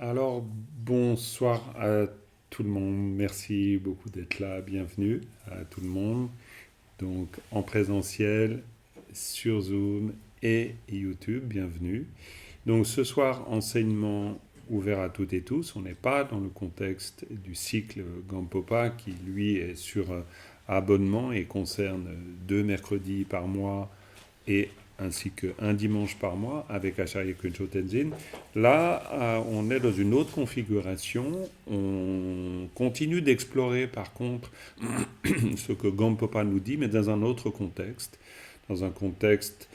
Alors, bonsoir à tout le monde. Merci beaucoup d'être là. Bienvenue à tout le monde. Donc, en présentiel, sur Zoom et YouTube, bienvenue. Donc, ce soir, enseignement ouvert à toutes et tous. On n'est pas dans le contexte du cycle Gampopa qui, lui, est sur abonnement et concerne 2 mercredis par mois et ainsi qu'un dimanche par mois avec Acharya Köncho Tenzin. Là, on est dans une autre configuration. On continue d'explorer, par contre, ce que Gampopa nous dit, mais dans un autre contexte. Dans un contexte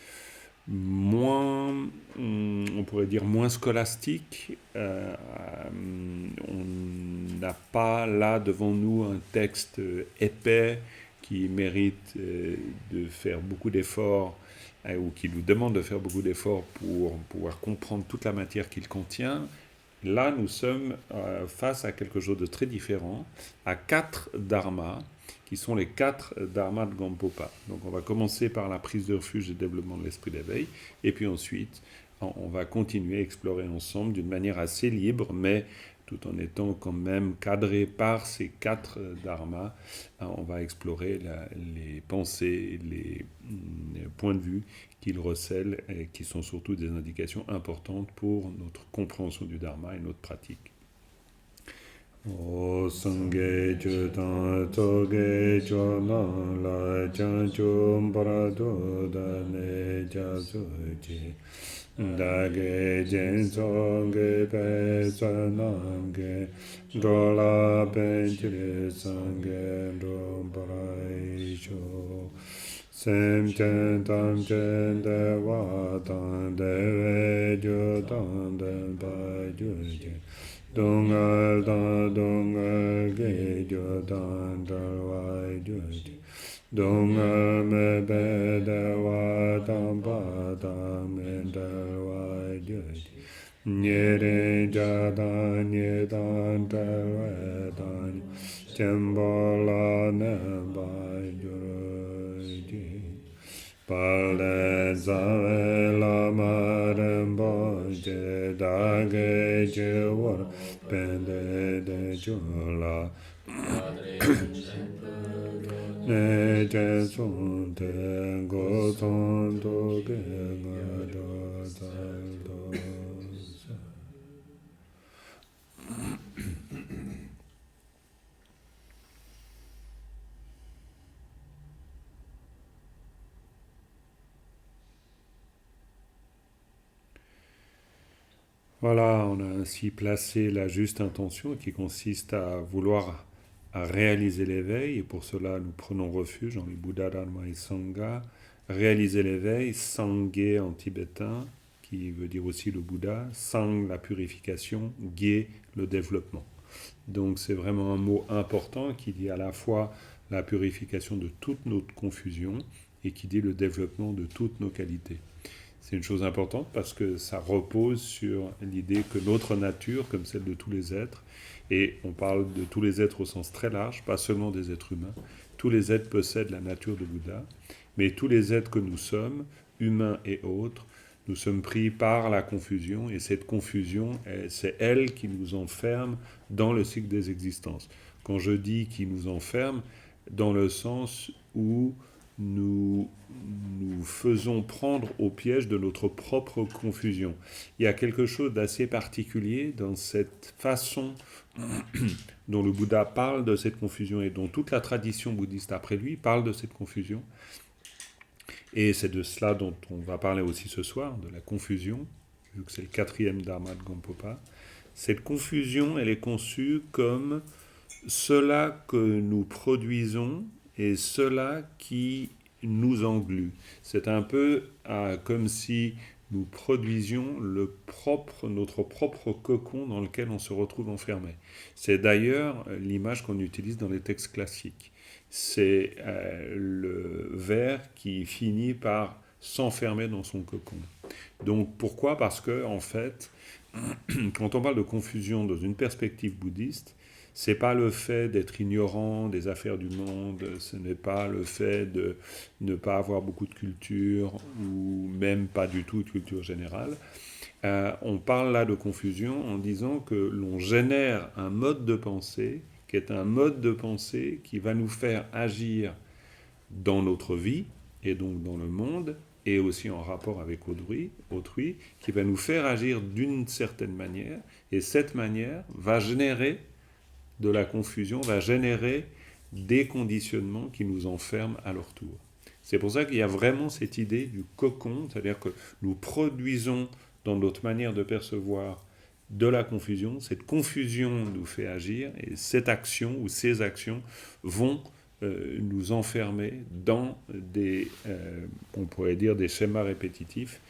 moins, on pourrait dire, moins scolastique. On n'a pas là devant nous un texte épais qui mérite de faire beaucoup d'efforts ou qui nous demande de faire beaucoup d'efforts pour pouvoir comprendre toute la matière qu'il contient. Là, nous sommes face à quelque chose de très différent, à 4 dharmas, qui sont les 4 dharmas de Gampopa. Donc on va commencer par la prise de refuge et le développement de l'esprit d'éveil, et puis ensuite on va continuer à explorer ensemble d'une manière assez libre, mais tout en étant quand même cadré par ces 4 dharmas. On va explorer les pensées, les points de vue qu'ils recèlent et qui sont surtout des indications importantes pour notre compréhension du dharma et notre pratique. O sangye chu tang toge cho nang la chan chu parado da ne cha su chi da ge jen so ge pe sa nang ge do la pe chi sang ge do parai cho sem chen tam chen de wa tang de ve ju tang de pa ju chi Dongal da dongal ge jo dan dar wai jo ji. Dongal me be da wa tam pa da me dar wai jo ji. Nye re ja dan nye dan dar wai dan. Chembo la ne ba jo ji. Pale zave la marembo je da ge je war pende de jula ne je son de go son do ge ga do zal do sa. Voilà, on a ainsi placé la juste intention qui consiste à vouloir à réaliser l'éveil, et pour cela nous prenons refuge dans les Bouddha, Dharma et Sangha. Réaliser l'éveil, Sangye en tibétain, qui veut dire aussi le Bouddha, Sang la purification, Gye le développement. Donc c'est vraiment un mot important qui dit à la fois la purification de toute notre confusion et qui dit le développement de toutes nos qualités. C'est une chose importante parce que ça repose sur l'idée que notre nature, comme celle de tous les êtres, et on parle de tous les êtres au sens très large, pas seulement des êtres humains, tous les êtres possèdent la nature de Bouddha, mais tous les êtres que nous sommes, humains et autres, nous sommes pris par la confusion, et cette confusion, c'est elle qui nous enferme dans le cycle des existences. Quand je dis qui nous enferme, dans le sens où nous faisons prendre au piège de notre propre confusion. Il y a quelque chose d'assez particulier dans cette façon dont le Bouddha parle de cette confusion et dont toute la tradition bouddhiste après lui parle de cette confusion. Et c'est de cela dont on va parler aussi ce soir, de la confusion, vu que c'est le 4e dharma de Gampopa. Cette confusion, elle est conçue comme cela que nous produisons et cela qui nous englue. C'est un peu comme si nous produisions notre propre cocon dans lequel on se retrouve enfermé. C'est d'ailleurs l'image qu'on utilise dans les textes classiques. C'est le ver qui finit par s'enfermer dans son cocon. Donc pourquoi ? Parce que en fait, quand on parle de confusion dans une perspective bouddhiste, c'est pas le fait d'être ignorant des affaires du monde, ce n'est pas le fait de ne pas avoir beaucoup de culture ou même pas du tout de culture générale. On parle là de confusion en disant que l'on génère un mode de pensée qui est un mode de pensée qui va nous faire agir dans notre vie et donc dans le monde et aussi en rapport avec autrui, qui va nous faire agir d'une certaine manière et cette manière va générer de la confusion, va générer des conditionnements qui nous enferment à leur tour. C'est pour ça qu'il y a vraiment cette idée du cocon, c'est-à-dire que nous produisons dans notre manière de percevoir de la confusion, cette confusion nous fait agir et cette action ou ces actions vont nous enfermer dans des, on pourrait dire, des schémas répétitifs.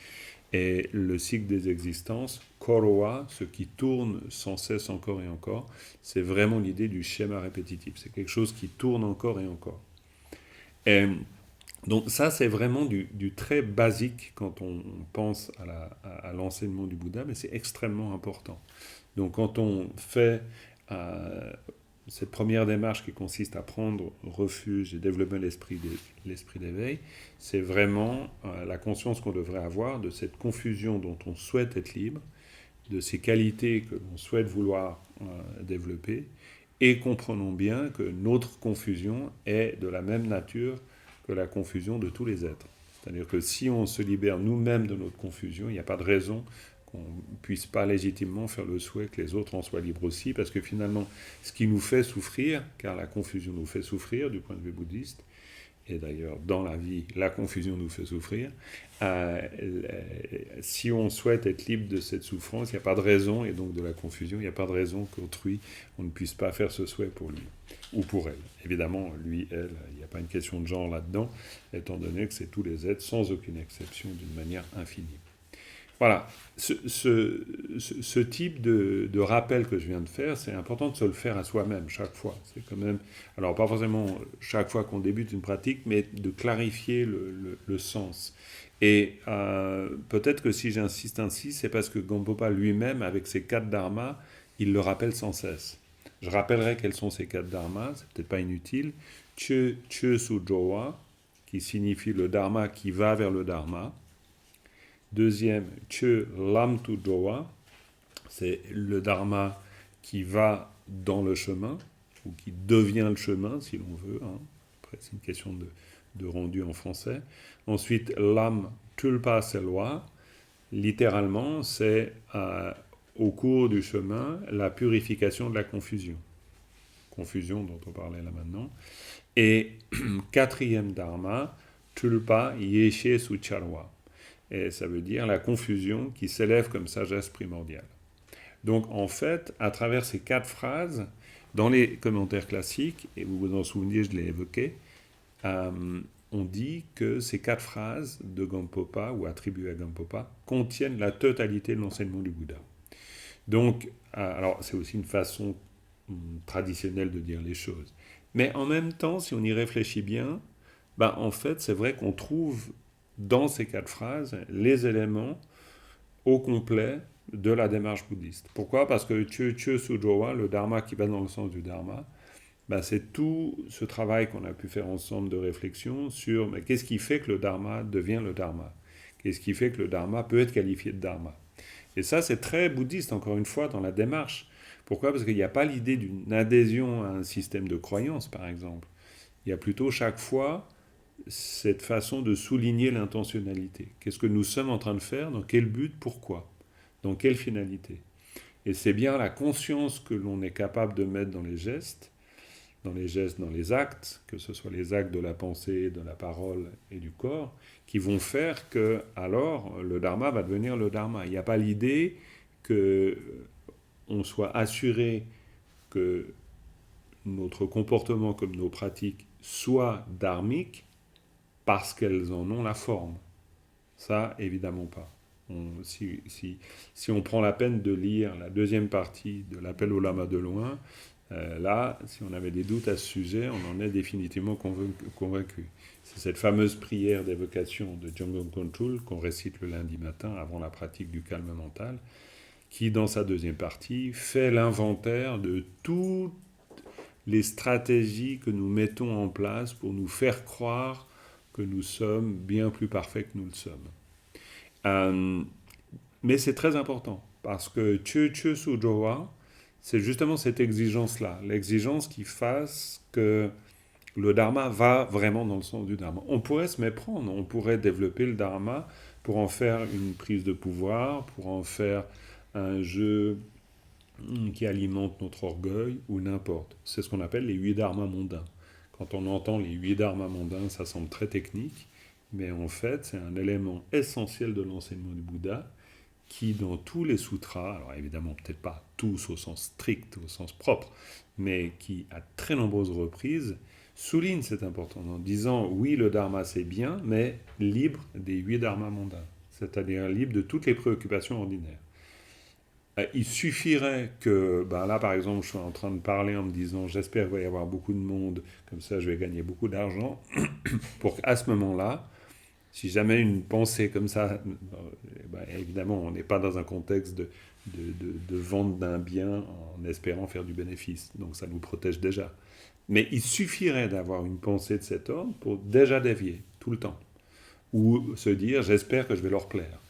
Et le cycle des existences, Korowa, ce qui tourne sans cesse encore et encore, c'est vraiment l'idée du schéma répétitif. C'est quelque chose qui tourne encore et encore. Et donc ça, c'est vraiment du très basique quand on pense à l'enseignement du Bouddha, mais c'est extrêmement important. Donc quand on fait cette première démarche qui consiste à prendre refuge et développer l'esprit d'éveil, c'est vraiment la conscience qu'on devrait avoir de cette confusion dont on souhaite être libre, de ces qualités que l'on souhaite vouloir développer, et comprenons bien que notre confusion est de la même nature que la confusion de tous les êtres. C'est-à-dire que si on se libère nous-mêmes de notre confusion, il n'y a pas de raison qu'on ne puisse pas légitimement faire le souhait que les autres en soient libres aussi, parce que finalement, ce qui nous fait souffrir, car la confusion nous fait souffrir du point de vue bouddhiste, et d'ailleurs dans la vie, la confusion nous fait souffrir, si on souhaite être libre de cette souffrance, il n'y a pas de raison, et donc de la confusion, il n'y a pas de raison qu'autrui, on ne puisse pas faire ce souhait pour lui, ou pour elle. Évidemment, lui, elle, il n'y a pas une question de genre là-dedans, étant donné que c'est tous les êtres, sans aucune exception, d'une manière infinie. Voilà, ce type de rappel que je viens de faire, c'est important de se le faire à soi-même chaque fois. C'est quand même, alors pas forcément chaque fois qu'on débute une pratique, mais de clarifier le sens. Et peut-être que si j'insiste ainsi, c'est parce que Gampopa lui-même, avec ses 4 dharmas, il le rappelle sans cesse. Je rappellerai quels sont ces 4 dharmas, c'est peut-être pas inutile. Che Sujowa, qui signifie le dharma qui va vers le dharma. Deuxième, Che Lam Tu Jowa, c'est le dharma qui va dans le chemin, ou qui devient le chemin, si l'on veut. Hein. Après, c'est une question de rendu en français. Ensuite, Lam Tulpa Selwa, littéralement, c'est au cours du chemin la purification de la confusion. Confusion dont on parlait là maintenant. Et quatrième dharma, Tulpa Yeshe Sucharwa. Et ça veut dire la confusion qui s'élève comme sagesse primordiale. Donc en fait, à travers ces 4 phrases, dans les commentaires classiques, et vous vous en souvenez, je l'ai évoqué, on dit que ces 4 phrases de Gampopa, ou attribuées à Gampopa, contiennent la totalité de l'enseignement du Bouddha. Donc, alors c'est aussi une façon traditionnelle de dire les choses. Mais en même temps, si on y réfléchit bien, en fait, c'est vrai qu'on trouve dans ces 4 phrases les éléments au complet de la démarche bouddhiste. Pourquoi ? Parce que Che Sujowa, le dharma qui va dans le sens du dharma, c'est tout ce travail qu'on a pu faire ensemble de réflexion sur qu'est-ce qui fait que le dharma devient le dharma ? Qu'est-ce qui fait que le dharma peut être qualifié de dharma ? Et ça, c'est très bouddhiste, encore une fois, dans la démarche. Pourquoi ? Parce qu'il n'y a pas l'idée d'une adhésion à un système de croyance, par exemple. Il y a plutôt chaque fois cette façon de souligner l'intentionnalité. Qu'est-ce que nous sommes en train de faire ? Dans quel but ? Pourquoi ? Dans quelle finalité ? Et c'est bien la conscience que l'on est capable de mettre dans les gestes, dans les actes, que ce soit les actes de la pensée, de la parole et du corps, qui vont faire que, alors, le dharma va devenir le dharma. Il n'y a pas l'idée qu'on soit assuré que notre comportement comme nos pratiques soient dharmiques parce qu'elles en ont la forme. Ça, évidemment pas. Si on prend la peine de lire la deuxième partie de l'appel au lama de loin, là, si on avait des doutes à ce sujet, on en est définitivement convaincu. C'est cette fameuse prière d'évocation de Jangong Kontul qu'on récite le lundi matin avant la pratique du calme mental, qui, dans sa deuxième partie, fait l'inventaire de toutes les stratégies que nous mettons en place pour nous faire croire que nous sommes bien plus parfaits que nous le sommes. Mais c'est très important, parce que Chö Su Jowa, c'est justement cette exigence-là, l'exigence qui fasse que le dharma va vraiment dans le sens du dharma. On pourrait se méprendre, on pourrait développer le dharma pour en faire une prise de pouvoir, pour en faire un jeu qui alimente notre orgueil ou n'importe. C'est ce qu'on appelle les 8 dharmas mondains. Quand on entend les 8 dharmas mondains, ça semble très technique, mais en fait, c'est un élément essentiel de l'enseignement du Bouddha qui, dans tous les sutras, alors évidemment peut-être pas tous au sens strict, au sens propre, mais qui, à très nombreuses reprises, souligne cet important en disant oui, le dharma c'est bien, mais libre des 8 dharmas mondains, c'est-à-dire libre de toutes les préoccupations ordinaires. Il suffirait que, ben là par exemple, je suis en train de parler en me disant j'espère qu'il va y avoir beaucoup de monde, comme ça je vais gagner beaucoup d'argent, pour qu'à ce moment-là, si jamais une pensée comme ça, ben évidemment on n'est pas dans un contexte de vente d'un bien en espérant faire du bénéfice, donc ça nous protège déjà. Mais il suffirait d'avoir une pensée de cet ordre pour déjà dévier, tout le temps. Ou se dire, j'espère que je vais leur plaire.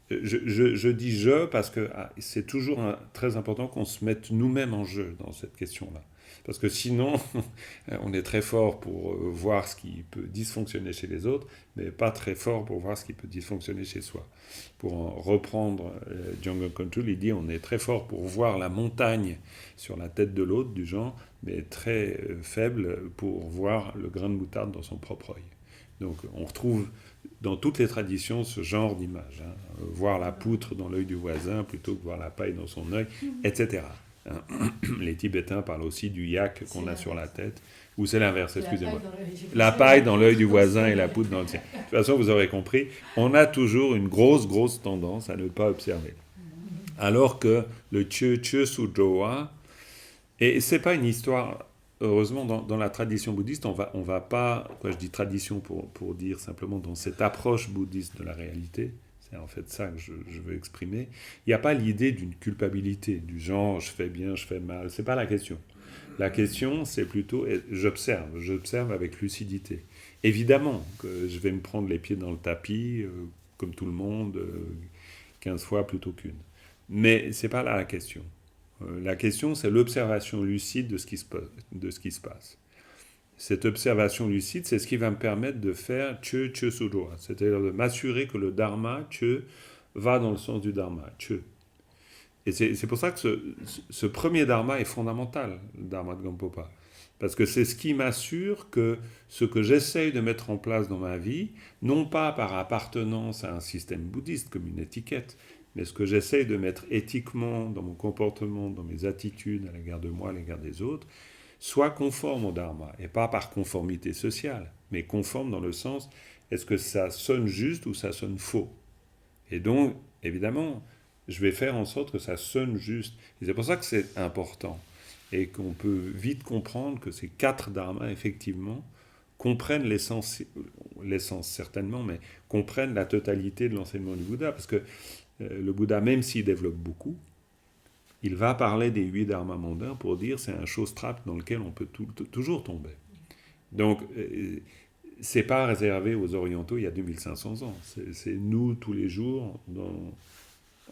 Je dis je parce que c'est toujours très important qu'on se mette nous-mêmes en jeu dans cette question-là. Parce que sinon, on est très fort pour voir ce qui peut dysfonctionner chez les autres, mais pas très fort pour voir ce qui peut dysfonctionner chez soi. Pour en reprendre Jungle Control, il dit on est très fort pour voir la montagne sur la tête de l'autre, du genre, mais très faible pour voir le grain de moutarde dans son propre œil. Donc on retrouve dans toutes les traditions ce genre d'image. Voir la poutre dans l'œil du voisin plutôt que voir la paille dans son œil, etc. Les Tibétains parlent aussi du yak qu'on a sur la tête, ou c'est l'inverse, excusez-moi. La paille dans l'œil du voisin et la poutre dans le sien. De toute façon, vous aurez compris, on a toujours une grosse tendance à ne pas observer. Alors que le Chö Su Jowa, et c'est pas une histoire, heureusement, dans la tradition bouddhiste, on va pas, quoi je dis tradition pour dire simplement dans cette approche bouddhiste de la réalité, c'est en fait ça que je veux exprimer, il n'y a pas l'idée d'une culpabilité, du genre je fais bien, je fais mal, c'est pas la question. La question, c'est plutôt, j'observe avec lucidité. Évidemment que je vais me prendre les pieds dans le tapis, comme tout le monde, 15 fois plutôt qu'une. Mais c'est pas là la question. La question, c'est l'observation lucide de ce qui se passe. Cette observation lucide, c'est ce qui va me permettre de faire Chö Su Jowa, c'est-à-dire de m'assurer que le dharma, Chö, va dans le sens du dharma, Chö. Et c'est pour ça que ce premier dharma est fondamental, le dharma de Gampopa. Parce que c'est ce qui m'assure que ce que j'essaye de mettre en place dans ma vie, non pas par appartenance à un système bouddhiste comme une étiquette, mais ce que j'essaye de mettre éthiquement dans mon comportement, dans mes attitudes à l'égard de moi, à l'égard des autres, soit conforme au dharma, et pas par conformité sociale, mais conforme dans le sens, est-ce que ça sonne juste ou ça sonne faux? Et donc, évidemment, je vais faire en sorte que ça sonne juste. Et c'est pour ça que c'est important. Et qu'on peut vite comprendre que ces 4 dharmas, effectivement, comprennent l'essence certainement, mais comprennent la totalité de l'enseignement du Bouddha. Parce que le Bouddha, même s'il développe beaucoup, il va parler des 8 dharmas mondains pour dire c'est un show-strap dans lequel on peut toujours tomber. Donc, c'est pas réservé aux orientaux il y a 2500 ans. C'est nous, tous les jours,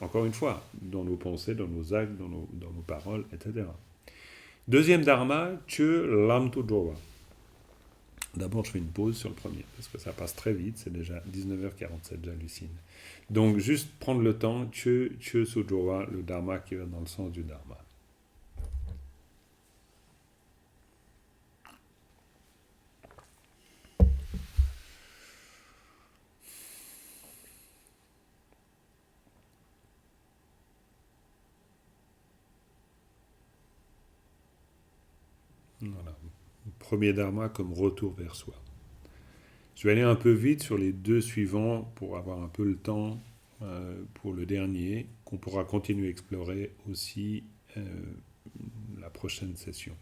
encore une fois, dans nos pensées, dans nos actes, dans nos paroles, etc. Deuxième dharma, Chö Lam Tu Jowa. D'abord, je fais une pause sur le premier, parce que ça passe très vite, c'est déjà 19h47, j'hallucine. Donc, juste prendre le temps, Chö Su Jowa, le dharma qui va dans le sens du dharma. Voilà. Premier dharma comme retour vers soi. Je vais aller un peu vite sur les 2 suivants pour avoir un peu le temps pour le dernier, qu'on pourra continuer à explorer aussi la prochaine session.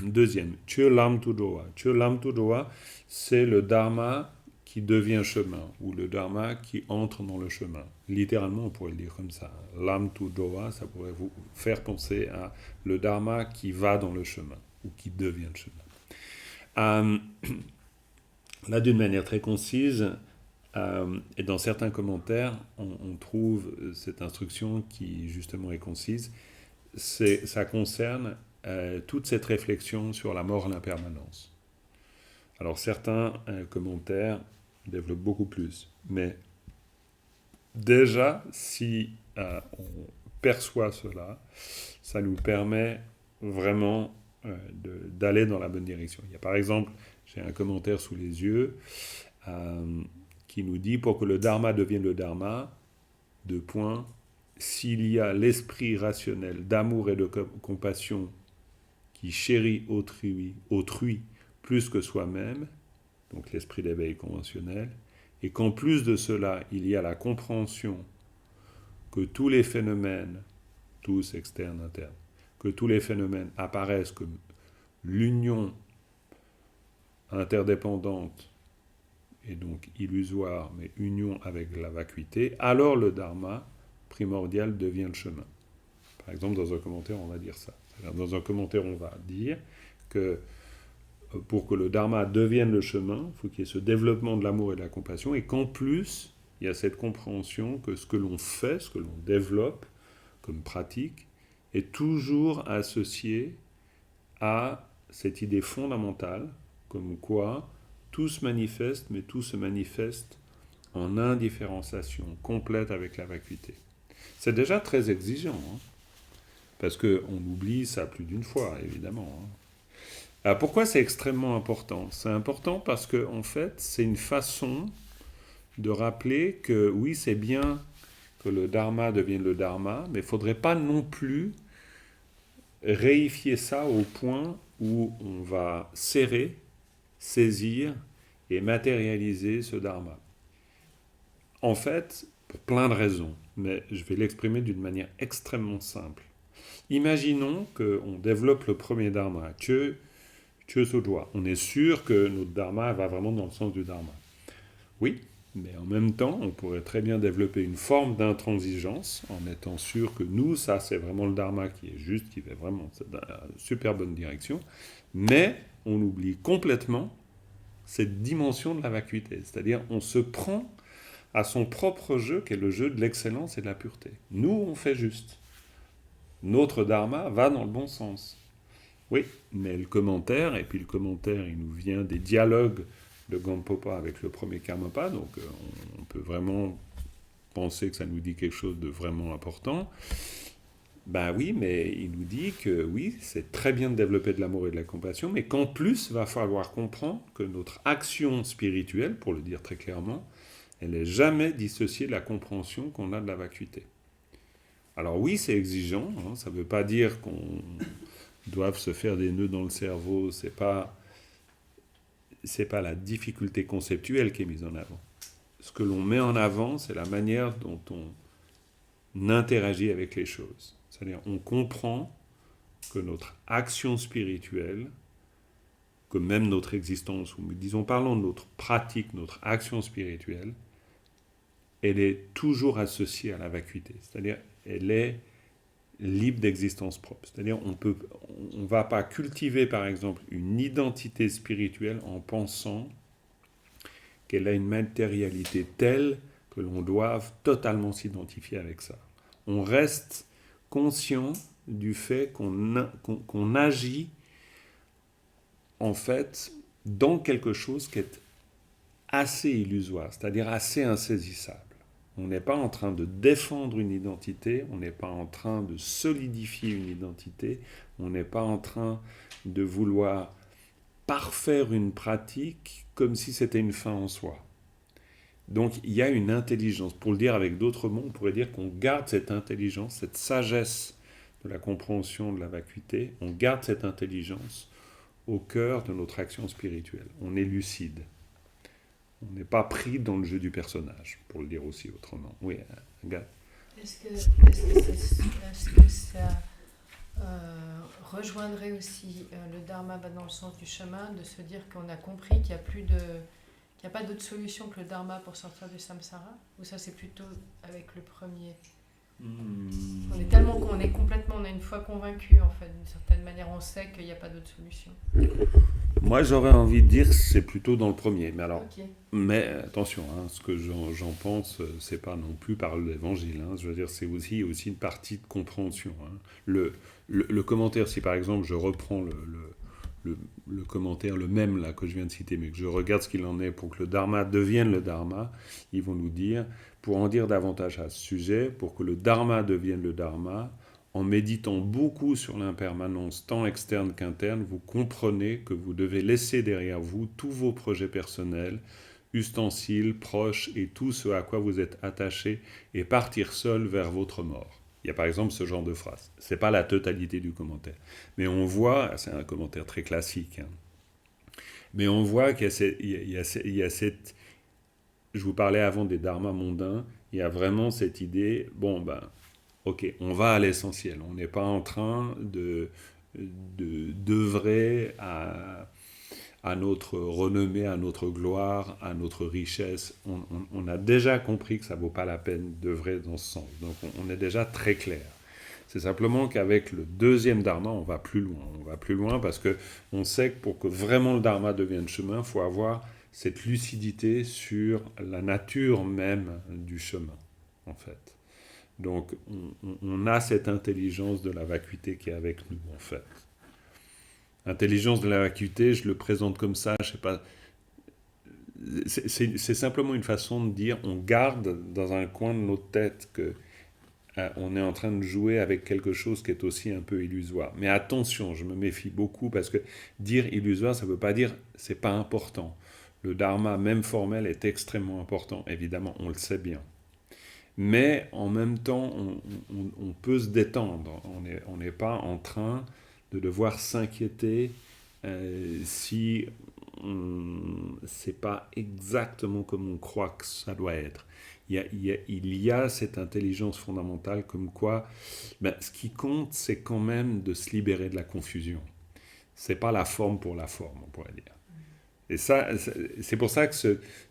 Deuxième, Chö Lam Tu Jowa. Chö Lam Tu Jowa, c'est le dharma qui devient chemin, ou le dharma qui entre dans le chemin. Littéralement, on pourrait le dire comme ça. Lam Tu Jowa, ça pourrait vous faire penser à le dharma qui va dans le chemin, ou qui devient le chemin. Là, d'une manière très concise, Et dans certains commentaires, on trouve cette instruction qui justement est concise. Ça concerne toute cette réflexion sur la mort et l'impermanence. Alors certains commentaires développent beaucoup plus, mais déjà, si on perçoit cela, ça nous permet vraiment d'aller dans la bonne direction. Il y a par exemple, j'ai un commentaire sous les yeux qui nous dit, pour que le dharma devienne le dharma, deux points, s'il y a l'esprit rationnel d'amour et de compassion qui chérit autrui plus que soi-même, donc l'esprit d'éveil conventionnel, et qu'en plus de cela, il y a la compréhension que tous les phénomènes, tous externes, internes, que tous les phénomènes apparaissent comme l'union interdépendante et donc illusoire, mais union avec la vacuité, alors le dharma primordial devient le chemin. Par exemple, dans un commentaire, on va dire ça. Dans un commentaire, on va dire que pour que le dharma devienne le chemin, il faut qu'il y ait ce développement de l'amour et de la compassion, et qu'en plus, il y a cette compréhension que ce que l'on fait, ce que l'on développe comme pratique, est toujours associé à cette idée fondamentale, comme quoi tout se manifeste, mais tout se manifeste en indifférenciation complète avec la vacuité. C'est déjà très exigeant, parce qu'on oublie ça plus d'une fois, évidemment. Alors pourquoi c'est extrêmement important ? C'est important parce que, en fait, c'est une façon de rappeler que oui, c'est bien que le dharma devienne le dharma, mais il ne faudrait pas non plus réifier ça au point où on va serrer, saisir et matérialiser ce dharma. En fait, pour plein de raisons, mais je vais l'exprimer d'une manière extrêmement simple. Imaginons qu'on développe le premier dharma, Chö Sojwa. On est sûr que notre dharma va vraiment dans le sens du dharma. Oui, mais en même temps, on pourrait très bien développer une forme d'intransigeance en étant sûr que nous, ça c'est vraiment le dharma qui est juste, qui va vraiment dans la super bonne direction, mais on oublie complètement cette dimension de la vacuité, c'est-à-dire on se prend à son propre jeu, qui est le jeu de l'excellence et de la pureté. Nous, on fait juste. Notre dharma va dans le bon sens. Oui, mais le commentaire, et puis le commentaire, il nous vient des dialogues de Gampopa avec le premier Karmapa, donc on peut vraiment penser que ça nous dit quelque chose de vraiment important. Ben oui, mais il nous dit que oui, c'est très bien de développer de l'amour et de la compassion, mais qu'en plus, il va falloir comprendre que notre action spirituelle, pour le dire très clairement, elle n'est jamais dissociée de la compréhension qu'on a de la vacuité. Alors oui, c'est exigeant, ça ne veut pas dire qu'on doive se faire des nœuds dans le cerveau, c'est pas la difficulté conceptuelle qui est mise en avant. Ce que l'on met en avant, c'est la manière dont on interagit avec les choses. C'est-à-dire, on comprend que notre action spirituelle, que même notre existence, ou disons, parlons de notre pratique, notre action spirituelle, elle est toujours associée à la vacuité. C'est-à-dire, elle est libre d'existence propre. C'est-à-dire, on ne va pas cultiver, par exemple, une identité spirituelle en pensant qu'elle a une matérialité telle que l'on doive totalement s'identifier avec ça. On reste conscient du fait qu'on agit, en fait, dans quelque chose qui est assez illusoire, c'est-à-dire assez insaisissable. On n'est pas en train de défendre une identité, on n'est pas en train de solidifier une identité, on n'est pas en train de vouloir parfaire une pratique comme si c'était une fin en soi. Donc il y a une intelligence. Pour le dire avec d'autres mots, on pourrait dire qu'on garde cette intelligence, cette sagesse de la compréhension de la vacuité, on garde cette intelligence au cœur de notre action spirituelle. On est lucide. On n'est pas pris dans le jeu du personnage, pour le dire aussi autrement. Oui, Agathe. Est-ce que ça rejoindrait aussi le dharma va dans le sens du chemin, de se dire qu'on a compris qu'il n'y a pas d'autre solution que le dharma pour sortir du samsara? Ou ça c'est plutôt avec le premier? On est tellement on a une foi convaincue en fait, d'une certaine manière, on sait qu'il n'y a pas d'autre solution. Moi, j'aurais envie de dire que c'est plutôt dans le premier. Ok. Mais attention, hein, ce que j'en pense, c'est pas non plus par l'évangile. Hein. Je veux dire, c'est aussi une partie de compréhension. Hein. Le commentaire, si par exemple je reprends le commentaire, le même là que je viens de citer, mais que je regarde ce qu'il en est pour que le dharma devienne le dharma, ils vont nous dire, pour en dire davantage à ce sujet, pour que le dharma devienne le dharma, en méditant beaucoup sur l'impermanence tant externe qu'interne, vous comprenez que vous devez laisser derrière vous tous vos projets personnels, ustensiles, proches et tout ce à quoi vous êtes attaché et partir seul vers votre mort. Il y a par exemple ce genre de phrase. Ce n'est pas la totalité du commentaire. Mais on voit, c'est un commentaire très classique, hein, mais on voit qu'il y a, il y a cette... Je vous parlais avant des dharmas mondains, il y a vraiment cette idée, bon ben, ok, on va à l'essentiel. On n'est pas en train d'œuvrer à notre renommée, à notre gloire, à notre richesse. On a déjà compris que ça ne vaut pas la peine d'œuvrer dans ce sens. Donc on est déjà très clair. C'est simplement qu'avec le deuxième dharma, on va plus loin. On va plus loin parce que on sait que pour que vraiment le dharma devienne chemin, il faut avoir cette lucidité sur la nature même du chemin, en fait. Donc on a cette intelligence de la vacuité qui est avec nous, en fait. Intelligence de la vacuité, je le présente comme ça, je sais pas. C'est simplement une façon de dire, on garde dans un coin de notre tête que on est en train de jouer avec quelque chose qui est aussi un peu illusoire. Mais attention, je me méfie beaucoup parce que dire illusoire, ça ne veut pas dire c'est pas important. Le dharma, même formel, est extrêmement important, évidemment, on le sait bien. Mais en même temps, on peut se détendre. On n'est pas en train de devoir s'inquiéter si c'est pas exactement comme on croit que ça doit être. Il y a cette intelligence fondamentale comme quoi ben, ce qui compte, c'est quand même de se libérer de la confusion. C'est pas la forme pour la forme, on pourrait dire. Et ça, c'est pour ça que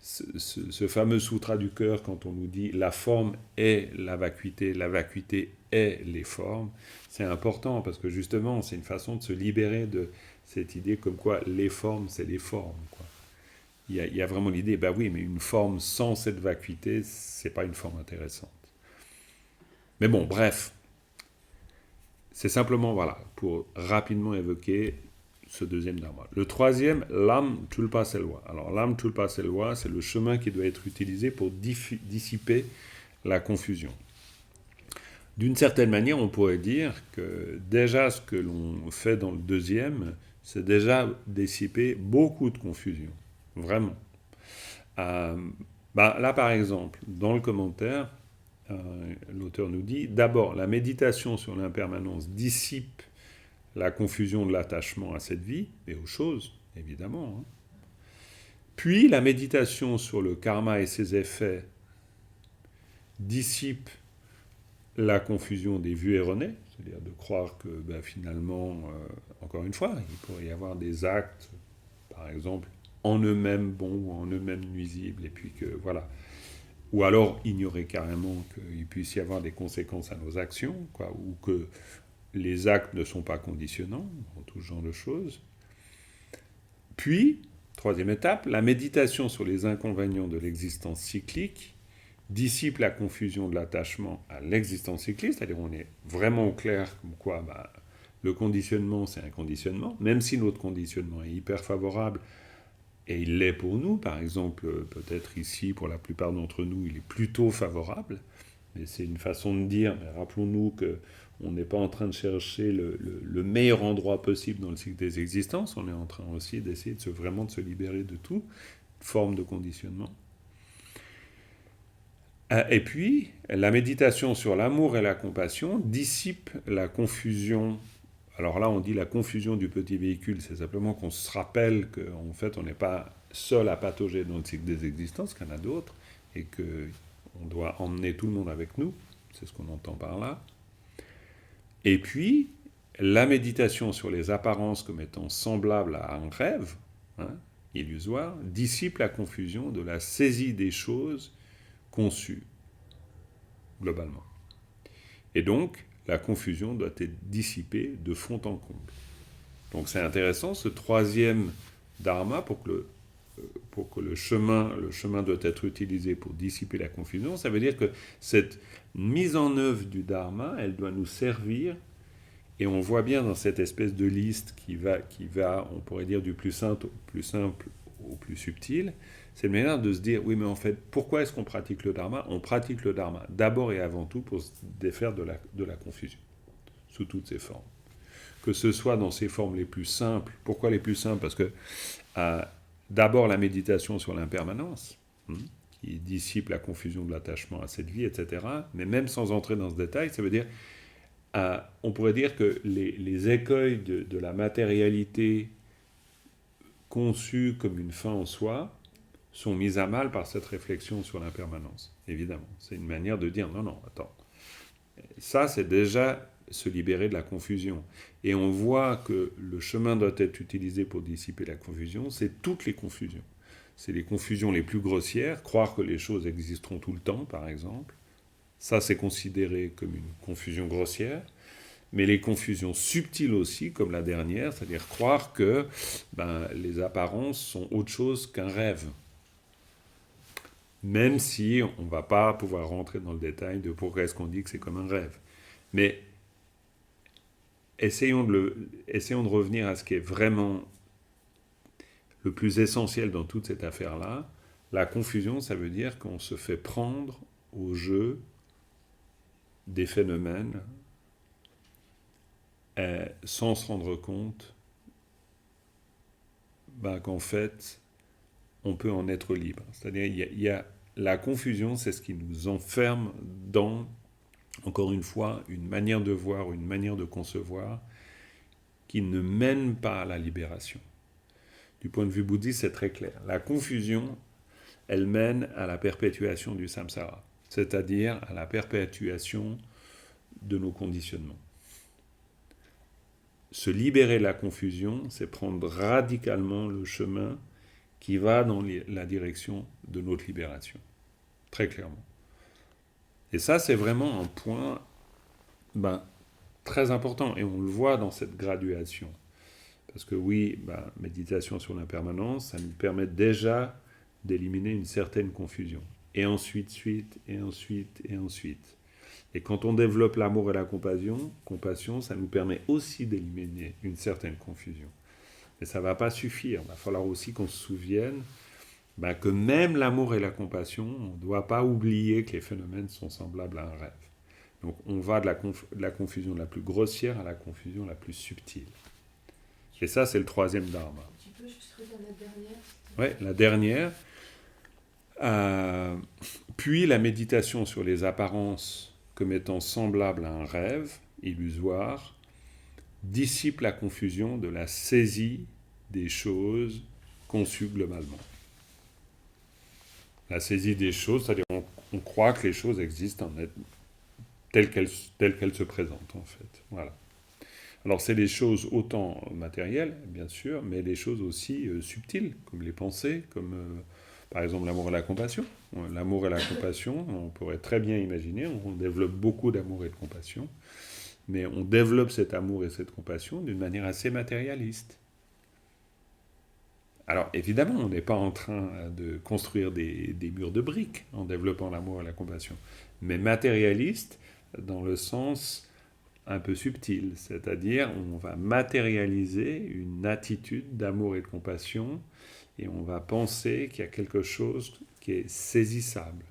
ce fameux sutra du cœur, quand on nous dit la forme est la vacuité est les formes, c'est important parce que justement, c'est une façon de se libérer de cette idée comme quoi les formes, c'est les formes. Quoi. Il y a vraiment l'idée, bah oui, mais une forme sans cette vacuité, c'est pas une forme intéressante. Mais bon, bref, c'est simplement, voilà, pour rapidement évoquer ce deuxième dharma. Le troisième, l'âme tulpa selva. Alors l'âme tulpa selva, c'est le chemin qui doit être utilisé pour dissiper la confusion. D'une certaine manière, on pourrait dire que déjà ce que l'on fait dans le deuxième, c'est déjà dissiper beaucoup de confusion. Vraiment. Là, par exemple, dans le commentaire, l'auteur nous dit, d'abord, la méditation sur l'impermanence dissipe la confusion de l'attachement à cette vie et aux choses, évidemment. Hein. Puis, la méditation sur le karma et ses effets dissipe la confusion des vues erronées, c'est-à-dire de croire que finalement, encore une fois, il pourrait y avoir des actes, par exemple, en eux-mêmes bons ou en eux-mêmes nuisibles, et puis que voilà. Ou alors ignorer carrément qu'il puisse y avoir des conséquences à nos actions, quoi, ou que les actes ne sont pas conditionnants, tout ce genre de choses. Puis, troisième étape, la méditation sur les inconvénients de l'existence cyclique dissipe la confusion de l'attachement à l'existence cyclique, c'est-à-dire on est vraiment au clair comme quoi le conditionnement c'est un conditionnement, même si notre conditionnement est hyper favorable, et il l'est pour nous, par exemple, peut-être ici, pour la plupart d'entre nous, il est plutôt favorable, mais c'est une façon de dire, mais rappelons-nous qu'on n'est pas en train de chercher le meilleur endroit possible dans le cycle des existences, on est en train aussi d'essayer vraiment de se libérer de toute forme de conditionnement. Et puis, la méditation sur l'amour et la compassion dissipe la confusion. Alors là, on dit la confusion du petit véhicule, c'est simplement qu'on se rappelle qu'en fait, on n'est pas seul à patauger dans le cycle des existences, qu'il y en a d'autres, et qu'on doit emmener tout le monde avec nous, c'est ce qu'on entend par là. Et puis, la méditation sur les apparences comme étant semblables à un rêve, illusoire, dissipe la confusion de la saisie des choses conçues, globalement. Et donc, la confusion doit être dissipée de fond en comble. Donc c'est intéressant, ce troisième dharma, pour que le chemin doit être utilisé pour dissiper la confusion, ça veut dire que cette mise en œuvre du dharma, elle doit nous servir, et on voit bien dans cette espèce de liste qui va, on pourrait dire, du plus simple au plus subtil, c'est une manière de se dire, oui mais en fait, pourquoi est-ce qu'on pratique le dharma? On pratique le dharma d'abord et avant tout pour se défaire de la confusion, sous toutes ses formes. Que ce soit dans ses formes les plus simples. Pourquoi les plus simples? Parce que d'abord la méditation sur l'impermanence, qui dissipe la confusion de l'attachement à cette vie, etc. Mais même sans entrer dans ce détail, ça veut dire, on pourrait dire que les écueils de la matérialité conçue comme une fin en soi sont mis à mal par cette réflexion sur l'impermanence, évidemment. C'est une manière de dire, non, attends. Ça, c'est déjà se libérer de la confusion. Et on voit que le chemin doit être utilisé pour dissiper la confusion, c'est toutes les confusions. C'est les confusions les plus grossières, croire que les choses existeront tout le temps, par exemple. Ça, c'est considéré comme une confusion grossière. Mais les confusions subtiles aussi, comme la dernière, c'est-à-dire croire que les apparences sont autre chose qu'un rêve. Même si on ne va pas pouvoir rentrer dans le détail de pourquoi est-ce qu'on dit que c'est comme un rêve. Mais essayons de revenir à ce qui est vraiment le plus essentiel dans toute cette affaire-là. La confusion, ça veut dire qu'on se fait prendre au jeu des phénomènes sans se rendre compte qu'en fait, on peut en être libre. C'est-à-dire, il y a la confusion, c'est ce qui nous enferme dans, encore une fois, une manière de voir, une manière de concevoir qui ne mène pas à la libération. Du point de vue bouddhiste, c'est très clair. La confusion, elle mène à la perpétuation du samsara, c'est-à-dire à la perpétuation de nos conditionnements. Se libérer de la confusion, c'est prendre radicalement le chemin qui va dans la direction de notre libération. Très clairement. Et ça, c'est vraiment un point très important. Et on le voit dans cette graduation. Parce que oui, méditation sur l'impermanence, ça nous permet déjà d'éliminer une certaine confusion. Et ensuite. Et quand on développe l'amour et la compassion, ça nous permet aussi d'éliminer une certaine confusion. Mais ça ne va pas suffire. Il va falloir aussi qu'on se souvienne que même l'amour et la compassion, on ne doit pas oublier que les phénomènes sont semblables à un rêve. Donc on va de la confusion la plus grossière à la confusion la plus subtile. Et ça, c'est le troisième dharma. Tu peux juste redire la dernière? Oui, la dernière. Puis la méditation sur les apparences comme étant semblables à un rêve illusoire dissipe la confusion de la saisie des choses conçues globalement. La saisie des choses, c'est-à-dire on croit que les choses existent telles qu'elles se présentent, en fait. Voilà. Alors, c'est des choses autant matérielles, bien sûr, mais des choses aussi subtiles, comme les pensées, comme, par exemple, l'amour et la compassion. L'amour et la compassion, on pourrait très bien imaginer, on développe beaucoup d'amour et de compassion, mais on développe cet amour et cette compassion d'une manière assez matérialiste. Alors, évidemment, on n'est pas en train de construire des murs de briques en développant l'amour et la compassion, mais matérialiste dans le sens un peu subtil, c'est-à-dire on va matérialiser une attitude d'amour et de compassion et on va penser qu'il y a quelque chose qui est saisissable.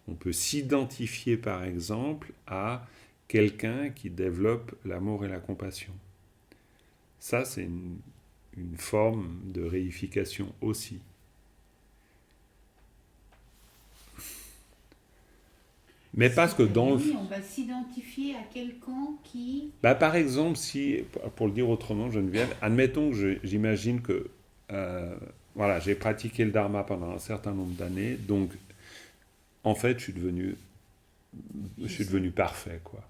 On peut s'identifier par exemple à quelqu'un qui développe l'amour et la compassion. Ça, c'est une forme de réification aussi. Mais parce que dans oui, on va s'identifier à quelqu'un qui... par exemple, si, pour le dire autrement, Geneviève, admettons que j'imagine que j'ai pratiqué le dharma pendant un certain nombre d'années, donc en fait, je suis devenu parfait, quoi.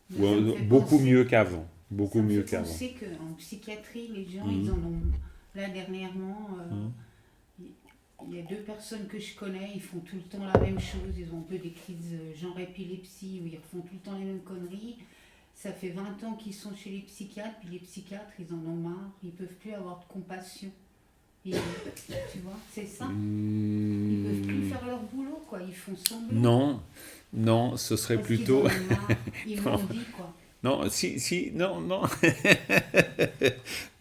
Beaucoup mieux qu'avant. Beaucoup mieux qu'avant. Je sais qu'en psychiatrie, les gens, ils en ont... Là, dernièrement... Il y a 2 personnes que je connais, ils font tout le temps la même chose, ils ont un peu des crises genre épilepsie, où ils refont tout le temps les mêmes conneries. ça fait 20 ans qu'ils sont chez les psychiatres, puis les psychiatres, ils en ont marre, ils peuvent plus avoir de compassion. Tu vois, c'est ça. Ils peuvent plus faire leur boulot, quoi. Ils font semblant. Non, ce serait Parce plutôt... qu'ils en ont marre. Ils m'ont dit, quoi. Non, non.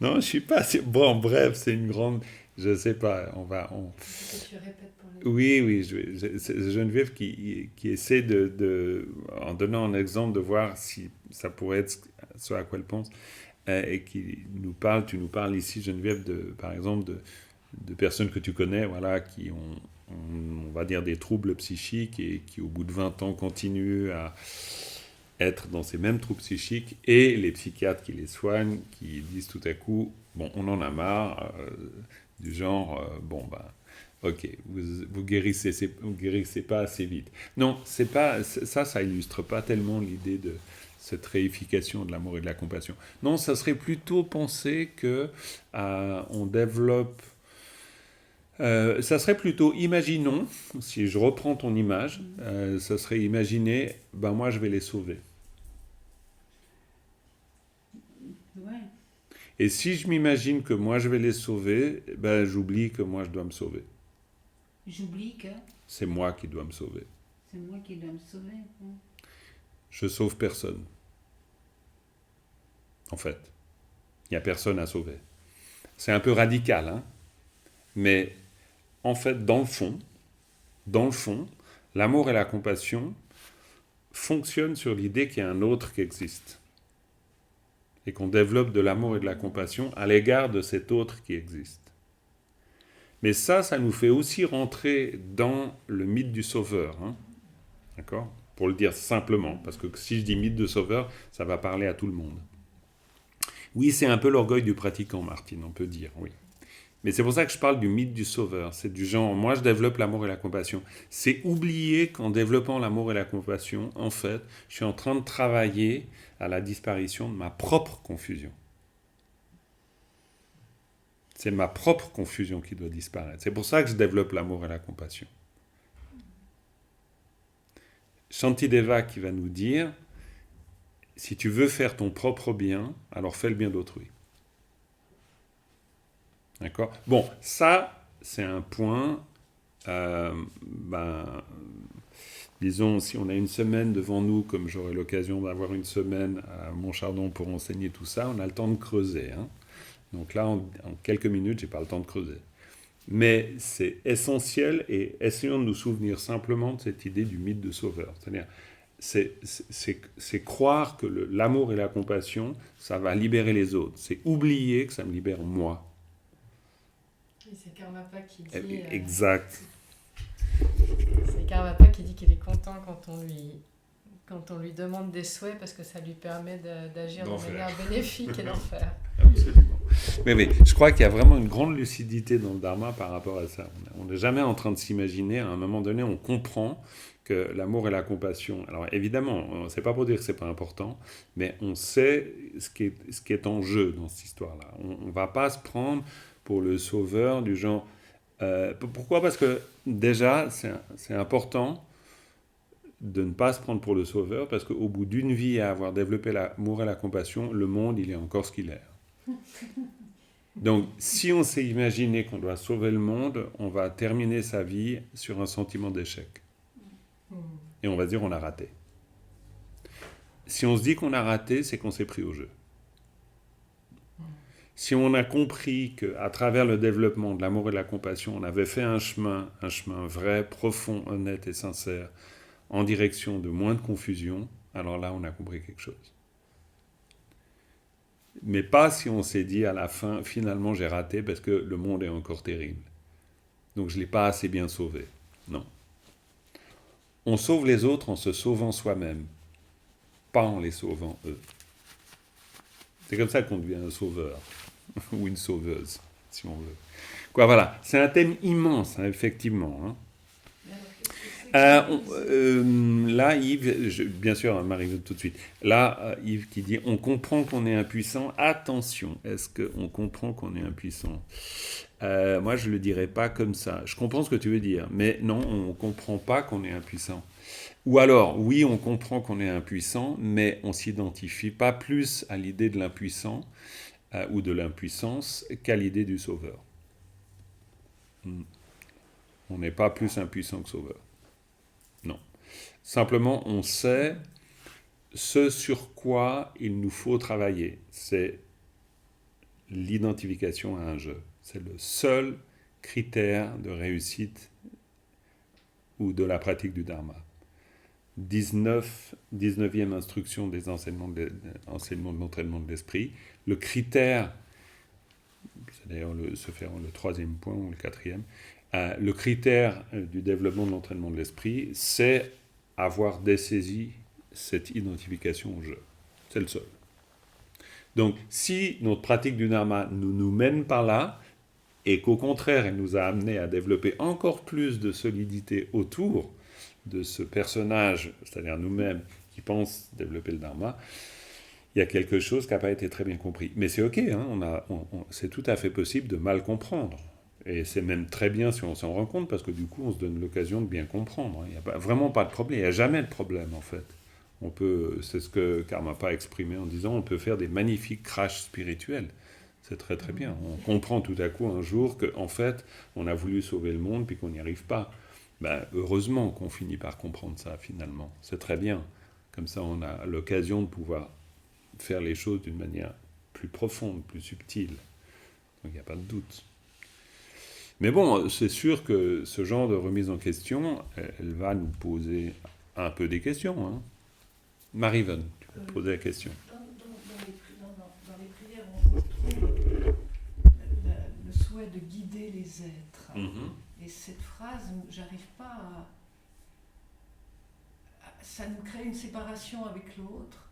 Non, je suis pas... Bon, bref, c'est une grande... Je sais pas, Que tu répètes pour les... Oui, c'est Geneviève qui essaie en donnant un exemple, de voir si ça pourrait être ce à quoi elle pense, et qui tu nous parles ici, Geneviève, par exemple, de personnes que tu connais, voilà, qui ont, on va dire, des troubles psychiques et qui, au bout de 20 ans, continuent à être dans ces mêmes troubles psychiques, et les psychiatres qui les soignent, qui disent tout à coup, bon, on en a marre, du genre, ok, vous guérissez pas assez vite. Non, c'est pas ça illustre pas tellement l'idée de cette réification de l'amour et de la compassion. Non, ça serait plutôt penser que on développe. Ça serait plutôt, imaginons, si je reprends ton image, ça serait imaginer, moi je vais les sauver. Ouais. Et si je m'imagine que moi je vais les sauver, j'oublie que moi je dois me sauver. J'oublie que C'est moi qui dois me sauver. c'est moi qui dois me sauver. Ouais. Je sauve personne. En fait, il n'y a personne à sauver. C'est un peu radical, hein, mais en fait, dans le fond, l'amour et la compassion fonctionnent sur l'idée qu'il y a un autre qui existe. Et qu'on développe de l'amour et de la compassion à l'égard de cet autre qui existe. Mais ça nous fait aussi rentrer dans le mythe du sauveur. Hein, d'accord ? Pour le dire simplement, parce que si je dis mythe de sauveur, ça va parler à tout le monde. Oui, c'est un peu l'orgueil du pratiquant, Martine, on peut dire, oui. Mais c'est pour ça que je parle du mythe du sauveur. C'est du genre, moi je développe l'amour et la compassion. C'est oublier qu'en développant l'amour et la compassion, en fait, je suis en train de travailler à la disparition de ma propre confusion. C'est ma propre confusion qui doit disparaître. C'est pour ça que je développe l'amour et la compassion. Shantideva qui va nous dire, si tu veux faire ton propre bien, alors fais le bien d'autrui. D'accord ? Bon, ça, c'est un point, disons, si on a une semaine devant nous, comme j'aurai l'occasion d'avoir une semaine à Montchardon pour enseigner tout ça, on a le temps de creuser. Hein. Donc là, en quelques minutes, je n'ai pas le temps de creuser. Mais c'est essentiel, et essayons de nous souvenir simplement de cette idée du mythe de sauveur. C'est-à-dire, c'est croire que l'amour et la compassion, ça va libérer les autres. C'est oublier que ça me libère moi. Et c'est Karmapa qui dit... Exact. C'est Karmapa qui dit qu'il est content quand on lui demande des souhaits parce que ça lui permet d'agir de manière bénéfique et d'en faire. Absolument. Mais je crois qu'il y a vraiment une grande lucidité dans le Dharma par rapport à ça. On n'est jamais en train de s'imaginer, à un moment donné, on comprend que l'amour et la compassion, alors évidemment, c'est pas pour dire que c'est pas important, mais on sait ce qui est en jeu dans cette histoire-là. On va pas se prendre pour le sauveur du genre... pourquoi ? Parce que déjà, c'est important de ne pas se prendre pour le sauveur, parce qu'au bout d'une vie à avoir développé l'amour et la compassion, le monde, il est encore ce qu'il est. Donc, si on s'est imaginé qu'on doit sauver le monde, on va terminer sa vie sur un sentiment d'échec. Et on va dire on a raté. Si on se dit qu'on a raté, c'est qu'on s'est pris au jeu. Si on a compris qu'à travers le développement de l'amour et de la compassion, on avait fait un chemin vrai, profond, honnête et sincère, en direction de moins de confusion, alors là, on a compris quelque chose. Mais pas si on s'est dit à la fin, finalement j'ai raté parce que le monde est encore terrible. Donc je ne l'ai pas assez bien sauvé. Non. On sauve les autres en se sauvant soi-même, pas en les sauvant eux. C'est comme ça qu'on devient un sauveur, ou une sauveuse, si on veut. Quoi, voilà, c'est un thème immense, hein, effectivement. Hein. Là, Yves, bien sûr, m'arrive tout de suite. Là, Yves qui dit, on comprend qu'on est impuissant. Attention, est-ce qu'on comprend qu'on est impuissant? Moi, je ne le dirais pas comme ça. Je comprends ce que tu veux dire, mais non, on ne comprend pas qu'on est impuissant. Ou alors, oui, on comprend qu'on est impuissant, mais on ne s'identifie pas plus à l'idée de l'impuissant ou de l'impuissance qu'à l'idée du sauveur. On n'est pas plus impuissant que sauveur. Non. Simplement, on sait ce sur quoi il nous faut travailler. C'est l'identification à un jeu. C'est le seul critère de réussite ou de la pratique du Dharma. 19e instruction des enseignements de l'entraînement de l'esprit. Le critère, c'est d'ailleurs le 3e point ou le 4e, le critère du développement de l'entraînement de l'esprit, c'est avoir dessaisi cette identification au jeu. C'est le seul. Donc, si notre pratique du Dharma nous mène par là, et qu'au contraire, elle nous a amené à développer encore plus de solidité autour de ce personnage, c'est-à-dire nous-mêmes, qui pense développer le Dharma, il y a quelque chose qui n'a pas été très bien compris. Mais c'est ok, hein, c'est tout à fait possible de mal comprendre. Et c'est même très bien si on s'en rend compte, parce que du coup, on se donne l'occasion de bien comprendre. Il n'y a vraiment pas de problème, il n'y a jamais de problème, en fait. C'est ce que Karmapa a exprimé en disant, on peut faire des magnifiques crashs spirituels. C'est très très bien. On comprend tout à coup un jour qu'en fait, on a voulu sauver le monde, puis qu'on n'y arrive pas. Heureusement qu'on finit par comprendre ça, finalement. C'est très bien. Comme ça, on a l'occasion de pouvoir faire les choses d'une manière plus profonde, plus subtile. Donc il n'y a pas de doute. Mais bon, c'est sûr que ce genre de remise en question, elle va nous poser un peu des questions. Hein. Marie-Ven, tu peux poser la question. Dans les prières, on retrouve le souhait de guider les êtres. Et cette phrase, j'arrive pas ça nous crée une séparation avec l'autre.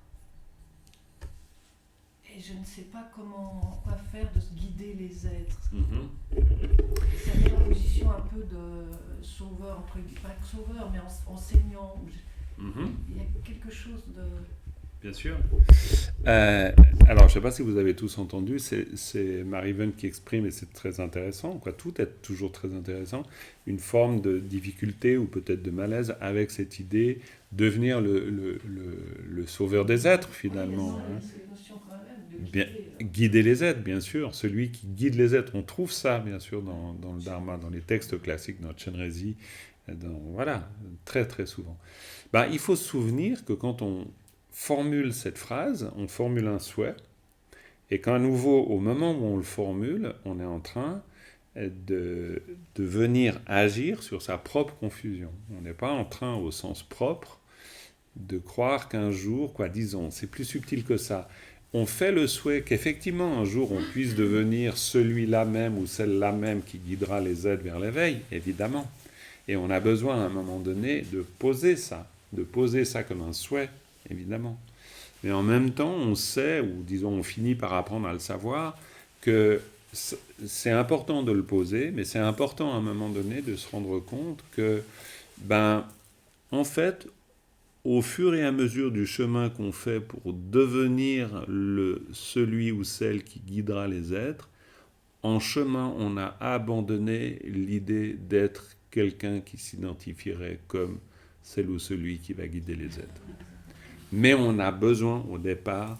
Et je ne sais pas quoi faire de se guider les êtres. Ça met en position un peu de sauveur, pas sauveur, mais enseignant. Il y a quelque chose de... Bien sûr. Alors, je ne sais pas si vous avez tous entendu, c'est Marie-Ven qui exprime, et c'est très intéressant, tout est toujours très intéressant, une forme de difficulté ou peut-être de malaise avec cette idée de devenir le sauveur des êtres, finalement. C'est l'émotion quand même de guider les êtres, bien sûr. Celui qui guide les êtres, on trouve ça, bien sûr, dans le Dharma, dans les textes classiques, dans Chenrezig, voilà, très très souvent. Il faut se souvenir que quand on formule cette phrase, on formule un souhait, et qu'à nouveau, au moment où on le formule, on est en train de venir agir sur sa propre confusion. On n'est pas en train, au sens propre, de croire qu'un jour, disons, c'est plus subtil que ça. On fait le souhait qu'effectivement, un jour, on puisse devenir celui-là même ou celle-là même qui guidera les êtres vers l'éveil, évidemment. Et on a besoin, à un moment donné, de poser ça comme un souhait, évidemment. Mais en même temps, on sait, ou disons, on finit par apprendre à le savoir, que c'est important de le poser, mais c'est important, à un moment donné, de se rendre compte que, en fait, au fur et à mesure du chemin qu'on fait pour devenir celui ou celle qui guidera les êtres, en chemin, on a abandonné l'idée d'être quelqu'un qui s'identifierait comme celle ou celui qui va guider les êtres. Mais on a besoin, au départ,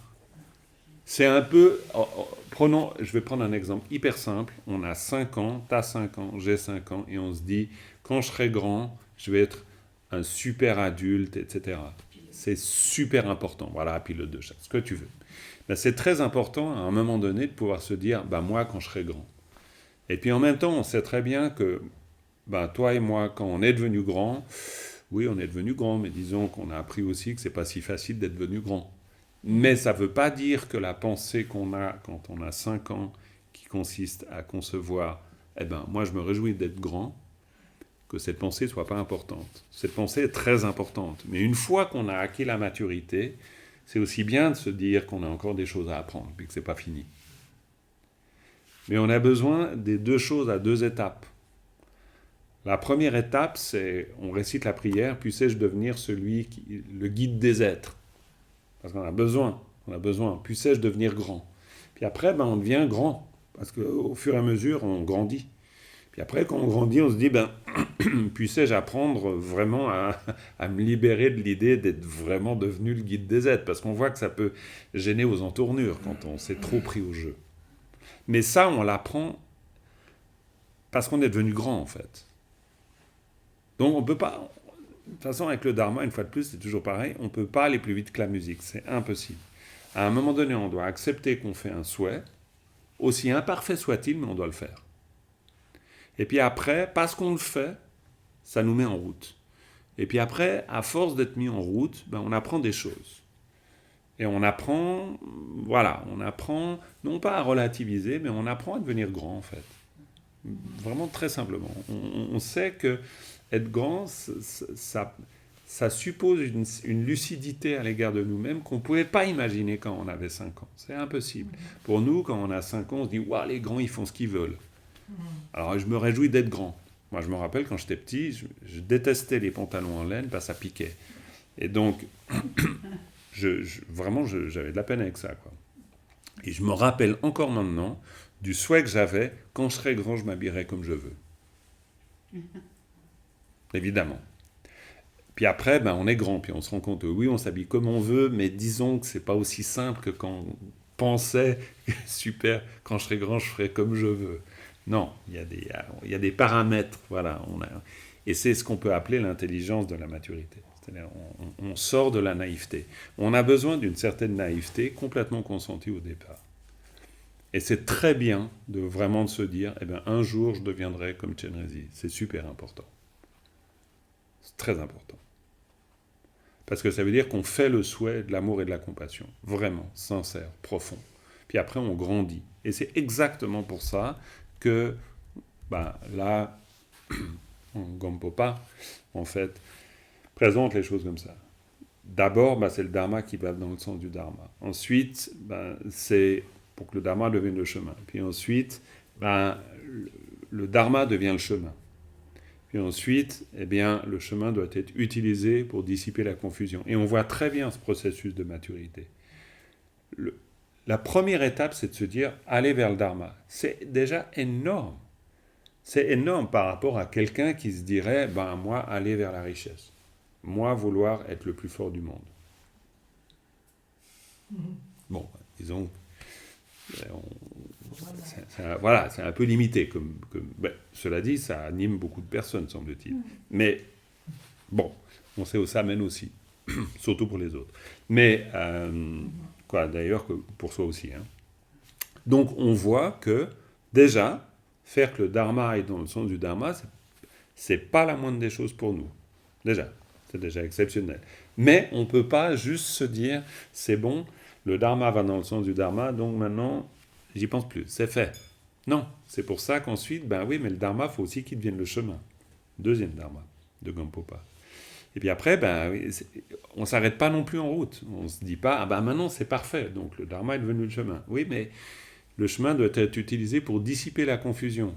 c'est un peu... je vais prendre un exemple hyper simple. On a 5 ans, t'as 5 ans, j'ai 5 ans, et on se dit, quand je serai grand, je vais être un super adulte, etc. C'est super important. Voilà, pilote de chasse, ce que tu veux. C'est très important, à un moment donné, de pouvoir se dire, moi, quand je serai grand. Et puis en même temps, on sait très bien que, toi et moi, quand on est devenu grand, oui, on est devenu grand, mais disons qu'on a appris aussi que c'est pas si facile d'être devenu grand. Mais ça ne veut pas dire que la pensée qu'on a quand on a 5 ans, qui consiste à concevoir, moi je me réjouis d'être grand, que cette pensée ne soit pas importante. Cette pensée est très importante. Mais une fois qu'on a acquis la maturité, c'est aussi bien de se dire qu'on a encore des choses à apprendre, puis que ce n'est pas fini. Mais on a besoin des deux choses à 2 étapes. La première étape, c'est on récite la prière, puissais-je devenir le guide des êtres. Parce qu'on a besoin, puissais-je devenir grand. Puis après, on devient grand, parce qu'au fur et à mesure, on grandit. Puis après, quand on grandit, on se dit, puissais-je apprendre vraiment à me libérer de l'idée d'être vraiment devenu le guide des êtres, parce qu'on voit que ça peut gêner aux entournures quand on s'est trop pris au jeu. Mais ça, on l'apprend parce qu'on est devenu grand, en fait. Donc on ne peut pas... De toute façon, avec le Dharma, une fois de plus, c'est toujours pareil, on ne peut pas aller plus vite que la musique, c'est impossible. À un moment donné, on doit accepter qu'on fait un souhait, aussi imparfait soit-il, mais on doit le faire. Et puis après, parce qu'on le fait, ça nous met en route. Et puis après, à force d'être mis en route, on apprend des choses. Et on apprend, non pas à relativiser, mais on apprend à devenir grand, en fait. Vraiment très simplement. On sait que être grand, ça suppose une lucidité à l'égard de nous-mêmes qu'on ne pouvait pas imaginer quand on avait 5 ans. C'est impossible. Pour nous, quand on a 5 ans, on se dit « Waouh, les grands, ils font ce qu'ils veulent. » Alors, je me réjouis d'être grand. Moi, je me rappelle, quand j'étais petit, je détestais les pantalons en laine parce que ça piquait. Et donc, vraiment, j'avais de la peine avec ça, quoi. Et je me rappelle encore maintenant du souhait que j'avais, quand je serai grand, je m'habillerai comme je veux. Évidemment. Puis après, on est grand, puis on se rend compte que oui, on s'habille comme on veut, mais disons que c'est pas aussi simple que quand on pensait, super, quand je serai grand, je ferai comme je veux. Non, il y a des paramètres, voilà. Et c'est ce qu'on peut appeler l'intelligence de la maturité. C'est-à-dire, on sort de la naïveté. On a besoin d'une certaine naïveté complètement consentie au départ. Et c'est très bien de se dire, un jour, je deviendrai comme Chenrezig. C'est super important. C'est très important. Parce que ça veut dire qu'on fait le souhait de l'amour et de la compassion. Vraiment, sincère, profond. Puis après, on grandit. Et c'est exactement pour ça que, là, Gampopa, en fait, présente les choses comme ça. D'abord, c'est le Dharma qui va dans le sens du Dharma. Ensuite, c'est pour que le Dharma devienne le chemin. Puis ensuite, le Dharma devient le chemin. Puis ensuite, le chemin doit être utilisé pour dissiper la confusion. Et on voit très bien ce processus de maturité. La première étape, c'est de se dire, aller vers le Dharma. C'est déjà énorme. C'est énorme par rapport à quelqu'un qui se dirait, moi, aller vers la richesse. Moi, vouloir être le plus fort du monde. Bon, disons, c'est un peu limité. Cela dit, ça anime beaucoup de personnes, semble-t-il. Mais, bon, on sait où ça mène aussi, surtout pour les autres. Mais, d'ailleurs, que pour soi aussi. Hein. Donc, on voit que, déjà, faire que le Dharma aille dans le sens du Dharma, c'est pas la moindre des choses pour nous. Déjà. C'est déjà exceptionnel. Mais on ne peut pas juste se dire, c'est bon, le Dharma va dans le sens du Dharma, donc maintenant, j'y pense plus, c'est fait. Non, c'est pour ça qu'ensuite, oui, mais le Dharma, il faut aussi qu'il devienne le chemin. Deuxième Dharma de Gampopa. Et puis après, on ne s'arrête pas non plus en route. On ne se dit pas, maintenant c'est parfait, donc le Dharma est devenu le chemin. Oui, mais le chemin doit être utilisé pour dissiper la confusion.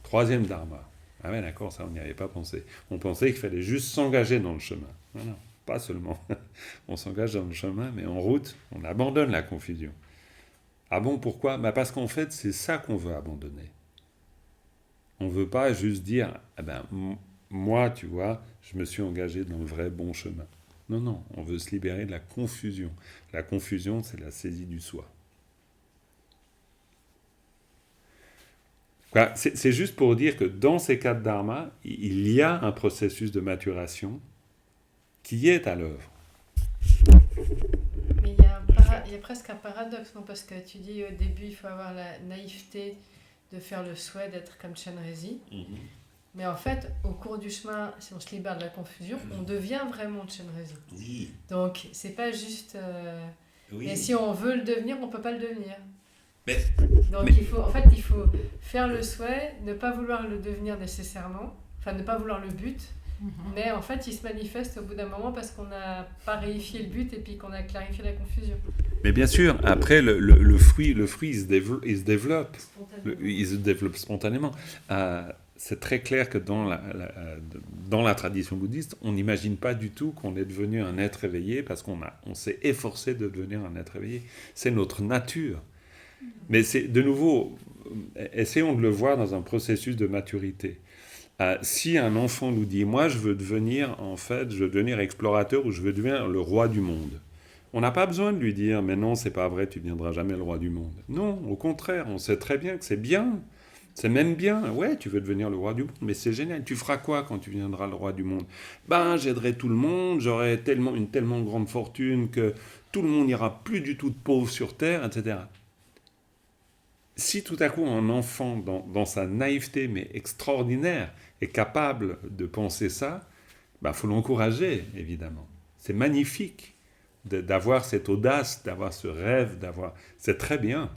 Troisième Dharma. Ah ouais, d'accord, ça, on n'y avait pas pensé. On pensait qu'il fallait juste s'engager dans le chemin. Non, pas seulement. On s'engage dans le chemin, mais en route, on abandonne la confusion. Ah bon, pourquoi ? Parce qu'en fait, c'est ça qu'on veut abandonner. On ne veut pas juste dire, moi, tu vois, je me suis engagé dans le vrai bon chemin. Non, on veut se libérer de la confusion. La confusion, c'est la saisie du soi. C'est juste pour dire que dans ces quatre dharmas, il y a un processus de maturation qui est à l'œuvre. Mais il y a presque un paradoxe, non ? Parce que tu dis au début, il faut avoir la naïveté de faire le souhait d'être comme Chenrezig. Mais en fait, au cours du chemin, si on se libère de la confusion, on devient vraiment Chenrezig. Oui. Donc, c'est pas juste... Oui. Et si on veut le devenir, on peut pas le devenir. Donc il faut faire le souhait, ne pas vouloir le devenir nécessairement, enfin ne pas vouloir le but, mais en fait il se manifeste au bout d'un moment parce qu'on n'a pas réifié le but et puis qu'on a clarifié la confusion. Mais bien sûr, après le fruit il se développe spontanément. c'est très clair que dans la tradition bouddhiste, on n'imagine pas du tout qu'on est devenu un être éveillé parce qu'on s'est efforcé de devenir un être éveillé. C'est notre nature. Mais c'est, de nouveau, essayons de le voir dans un processus de maturité. Si un enfant nous dit « Moi, je veux devenir explorateur ou je veux devenir le roi du monde », on n'a pas besoin de lui dire « Mais non, c'est pas vrai, tu ne deviendras jamais le roi du monde ». Non, au contraire, on sait très bien que c'est bien. C'est même bien. Ouais, tu veux devenir le roi du monde, mais c'est génial. Tu feras quoi quand tu deviendras le roi du monde ? J'aiderai tout le monde, j'aurai une tellement grande fortune que tout le monde n'ira plus du tout de pauvres sur Terre, etc. Si tout à coup un enfant, dans sa naïveté, mais extraordinaire, est capable de penser ça, faut l'encourager, évidemment. C'est magnifique d'avoir cette audace, d'avoir ce rêve, c'est très bien.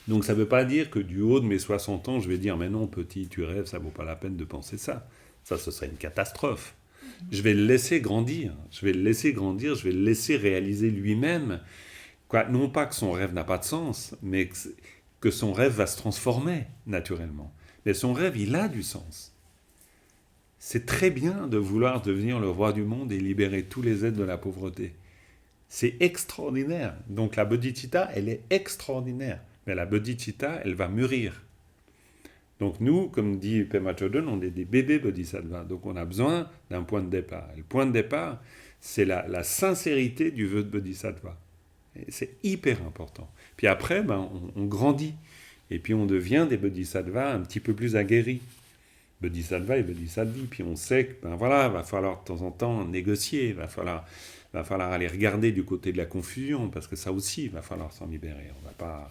Donc ça ne veut pas dire que du haut de mes 60 ans, je vais dire « Mais non, petit, tu rêves, ça ne vaut pas la peine de penser ça. » Ça, ce serait une catastrophe. Je vais le laisser grandir, je vais le laisser réaliser lui-même. Non pas que son rêve n'a pas de sens, mais que son rêve va se transformer naturellement. Mais son rêve, il a du sens. C'est très bien de vouloir devenir le roi du monde et libérer tous les êtres de la pauvreté. C'est extraordinaire. Donc la bodhicitta, elle est extraordinaire. Mais la bodhicitta, elle va mûrir. Donc nous, comme dit Pema Chodron, on est des bébés bodhisattvas. Donc on a besoin d'un point de départ. Et le point de départ, c'est la sincérité du vœu de bodhisattva. Et c'est hyper important. Puis après, on grandit. Et puis on devient des bodhisattvas un petit peu plus aguerris. Bodhisattva et bodhisattvi. Puis on sait que, va falloir de temps en temps négocier. Va falloir aller regarder du côté de la confusion, parce que ça aussi, il va falloir s'en libérer. On va pas...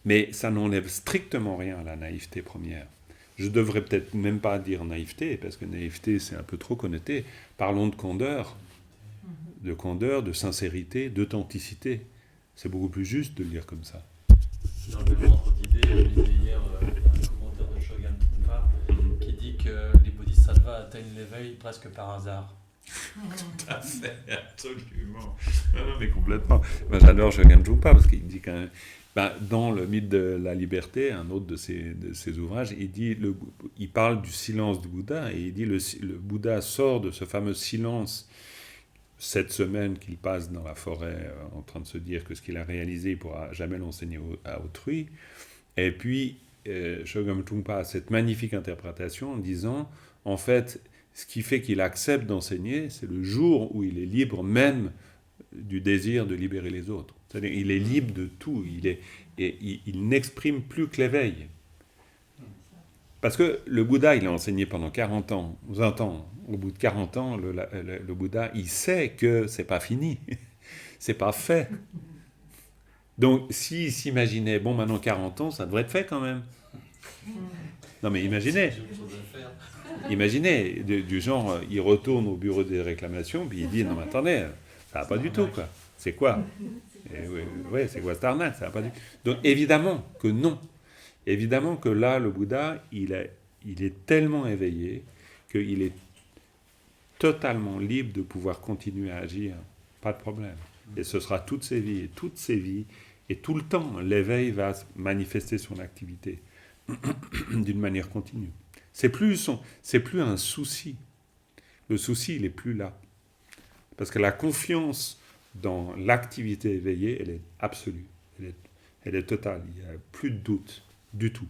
Mais ça n'enlève strictement rien à la naïveté première. Je devrais peut-être même pas dire naïveté, parce que naïveté, c'est un peu trop connoté. Parlons de candeur, de sincérité, d'authenticité. C'est beaucoup plus juste de le dire comme ça. Dans le même ordre d'idée, je lisais hier un commentaire de Shogun Trungpa qui dit que les bodhisattvas atteignent l'éveil presque par hasard. Tout à fait, absolument. Non, mais complètement. J'adore Shogun Trungpa parce qu'il dit qu'un... dans le mythe de la liberté, un autre de ses ouvrages, il parle du silence du Bouddha, et il dit le Bouddha sort de ce fameux silence cette semaine qu'il passe dans la forêt en train de se dire que ce qu'il a réalisé, il ne pourra jamais l'enseigner à autrui. Et puis, Shogun Trungpa a cette magnifique interprétation en disant, en fait, ce qui fait qu'il accepte d'enseigner, c'est le jour où il est libre même du désir de libérer les autres. C'est-à-dire il est libre de tout, il n'exprime plus que l'éveil. Parce que le Bouddha, il a enseigné pendant 40 ans, 20 ans. Au bout de 40 ans, le Bouddha, il sait que c'est pas fini, c'est pas fait. Donc, s'il s'imaginait, maintenant 40 ans, ça devrait être fait quand même. Non mais imaginez, du genre, il retourne au bureau des réclamations, puis il dit, non mais attendez, ça va pas du tout, quoi. C'est quoi ? C'est quoi cette arnaque ? Ça va pas du tout. Donc évidemment que non. Évidemment que là, le Bouddha, il est tellement éveillé qu'il est totalement libre de pouvoir continuer à agir. Pas de problème. Et ce sera toutes ses vies, et tout le temps, l'éveil va manifester son activité d'une manière continue. C'est plus un souci. Le souci, il n'est plus là. Parce que la confiance dans l'activité éveillée, elle est absolue. Elle est totale. Il n'y a plus de doute du tout.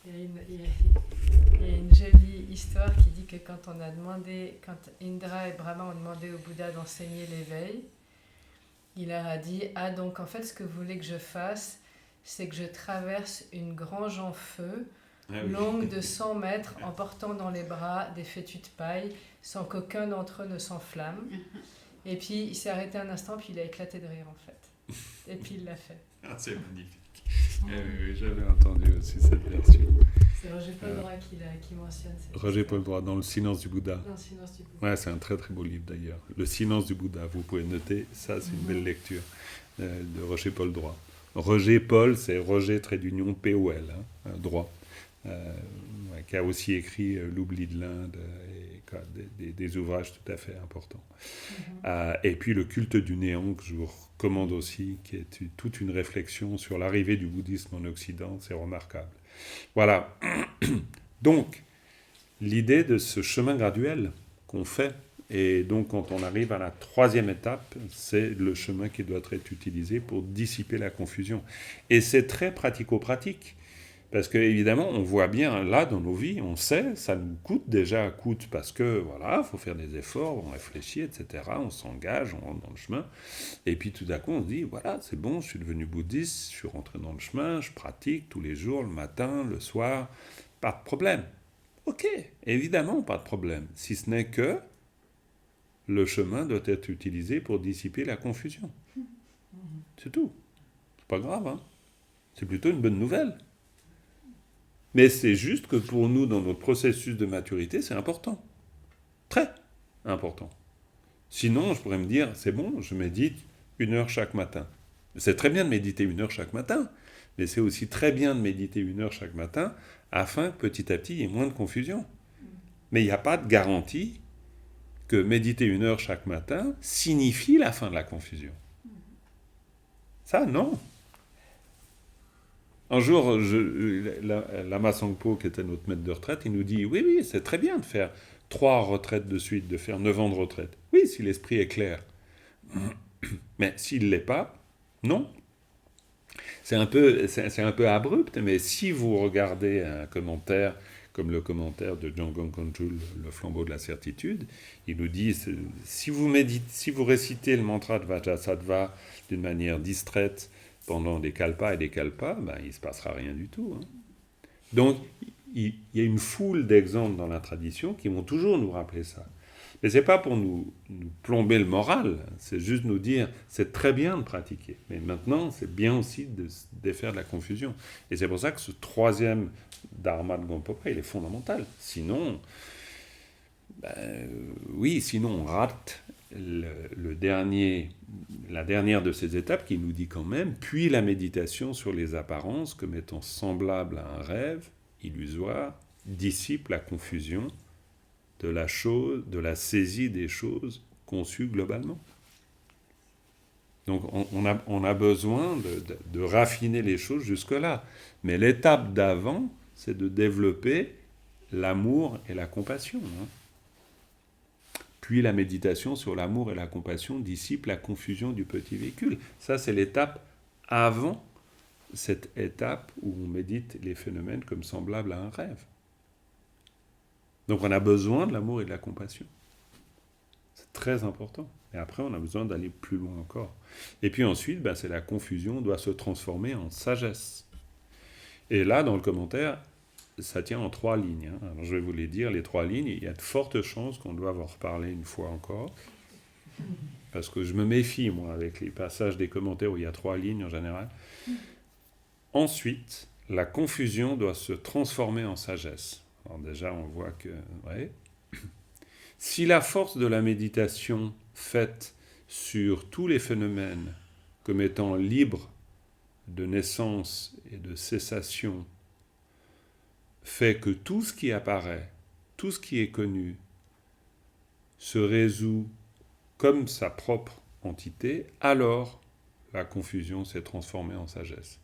Il y a une jolie histoire qui dit que quand Indra et Brahma ont demandé au Bouddha d'enseigner l'éveil, il leur a dit « Ah, donc en fait, ce que vous voulez que je fasse, c'est que je traverse une grange en feu, longue de 100 mètres, en portant dans les bras des fétus de paille, sans qu'aucun d'entre eux ne s'enflamme. » Et puis, il s'est arrêté un instant, puis il a éclaté de rire, en fait. Et puis, il l'a fait. Ah, c'est magnifique. Oui, j'avais entendu aussi cette version. C'est Roger Paul Droit qui mentionne ça. Roger Paul Droit, dans Le silence du Bouddha. Dans Le silence du Bouddha. Ouais, c'est un très très beau livre d'ailleurs. Le silence du Bouddha, vous pouvez noter, ça c'est une belle lecture de Roger Paul Droit. Roger Paul, c'est Roger _ P-O-L, Droit, qui a aussi écrit L'oubli de l'Inde et cas, des ouvrages tout à fait importants. Et puis le culte du néant, que je vous recommande aussi, qui est toute une réflexion sur l'arrivée du bouddhisme en Occident, c'est remarquable. Voilà. Donc, l'idée de ce chemin graduel qu'on fait, et donc quand on arrive à la troisième étape, c'est le chemin qui doit être utilisé pour dissiper la confusion. Et c'est très pratico-pratique. Parce qu'évidemment, on voit bien, là, dans nos vies, on sait, ça nous coûte parce que, voilà, il faut faire des efforts, on réfléchit, etc., on s'engage, on rentre dans le chemin, et puis tout à coup, on se dit, voilà, c'est bon, je suis devenu bouddhiste, je suis rentré dans le chemin, je pratique tous les jours, le matin, le soir, pas de problème. Ok, évidemment, pas de problème, si ce n'est que le chemin doit être utilisé pour dissiper la confusion. C'est tout. C'est pas grave, hein. C'est plutôt une bonne nouvelle. Mais c'est juste que pour nous, dans notre processus de maturité, c'est important. Très important. Sinon, je pourrais me dire, c'est bon, je médite 1 heure chaque matin. C'est très bien de méditer 1 heure chaque matin, mais c'est aussi très bien de méditer 1 heure chaque matin afin que petit à petit, il y ait moins de confusion. Mais il n'y a pas de garantie que méditer 1 heure chaque matin signifie la fin de la confusion. Ça, non. Un jour, Lama Sangpo, qui était notre maître de retraite, il nous dit, oui, c'est très bien de faire 3 retraites de suite, de faire 9 ans de retraite. Oui, si l'esprit est clair. Mais s'il ne l'est pas, non. C'est un peu abrupt, mais si vous regardez un commentaire, comme le commentaire de Jamgon Kongtrul, le flambeau de la certitude, il nous dit, si vous récitez le mantra de Vajrasattva d'une manière distraite, pendant des kalpas et des kalpas, il ne se passera rien du tout. Hein. Donc, il y a une foule d'exemples dans la tradition qui vont toujours nous rappeler ça. Mais ce n'est pas pour nous plomber le moral, c'est juste nous dire, c'est très bien de pratiquer, mais maintenant, c'est bien aussi de se défaire de la confusion. Et c'est pour ça que ce troisième dharma de Gampopa, il est fondamental. Sinon, sinon on rate la dernière de ces étapes qui nous dit quand même, puis la méditation sur les apparences comme étant semblable à un rêve illusoire, dissipe la confusion de la saisie des choses conçues globalement. Donc on a besoin de raffiner les choses jusque-là. Mais l'étape d'avant, c'est de développer l'amour et la compassion. Hein. Puis la méditation sur l'amour et la compassion dissipe la confusion du petit véhicule. Ça, c'est l'étape avant cette étape où on médite les phénomènes comme semblables à un rêve. Donc on a besoin de l'amour et de la compassion. C'est très important. Et après, on a besoin d'aller plus loin encore. Et puis ensuite, c'est la confusion doit se transformer en sagesse. Et là, dans le commentaire, ça tient en 3 lignes. Hein. Alors, je vais vous les dire, les 3 lignes. Il y a de fortes chances qu'on doive en reparler une fois encore. Parce que je me méfie, moi, avec les passages des commentaires où il y a 3 lignes en général. Ensuite, la confusion doit se transformer en sagesse. Alors déjà, on voit que... Ouais. Si la force de la méditation faite sur tous les phénomènes comme étant libres de naissance et de cessation fait que tout ce qui apparaît, tout ce qui est connu, se résout comme sa propre entité, alors la confusion s'est transformée en sagesse.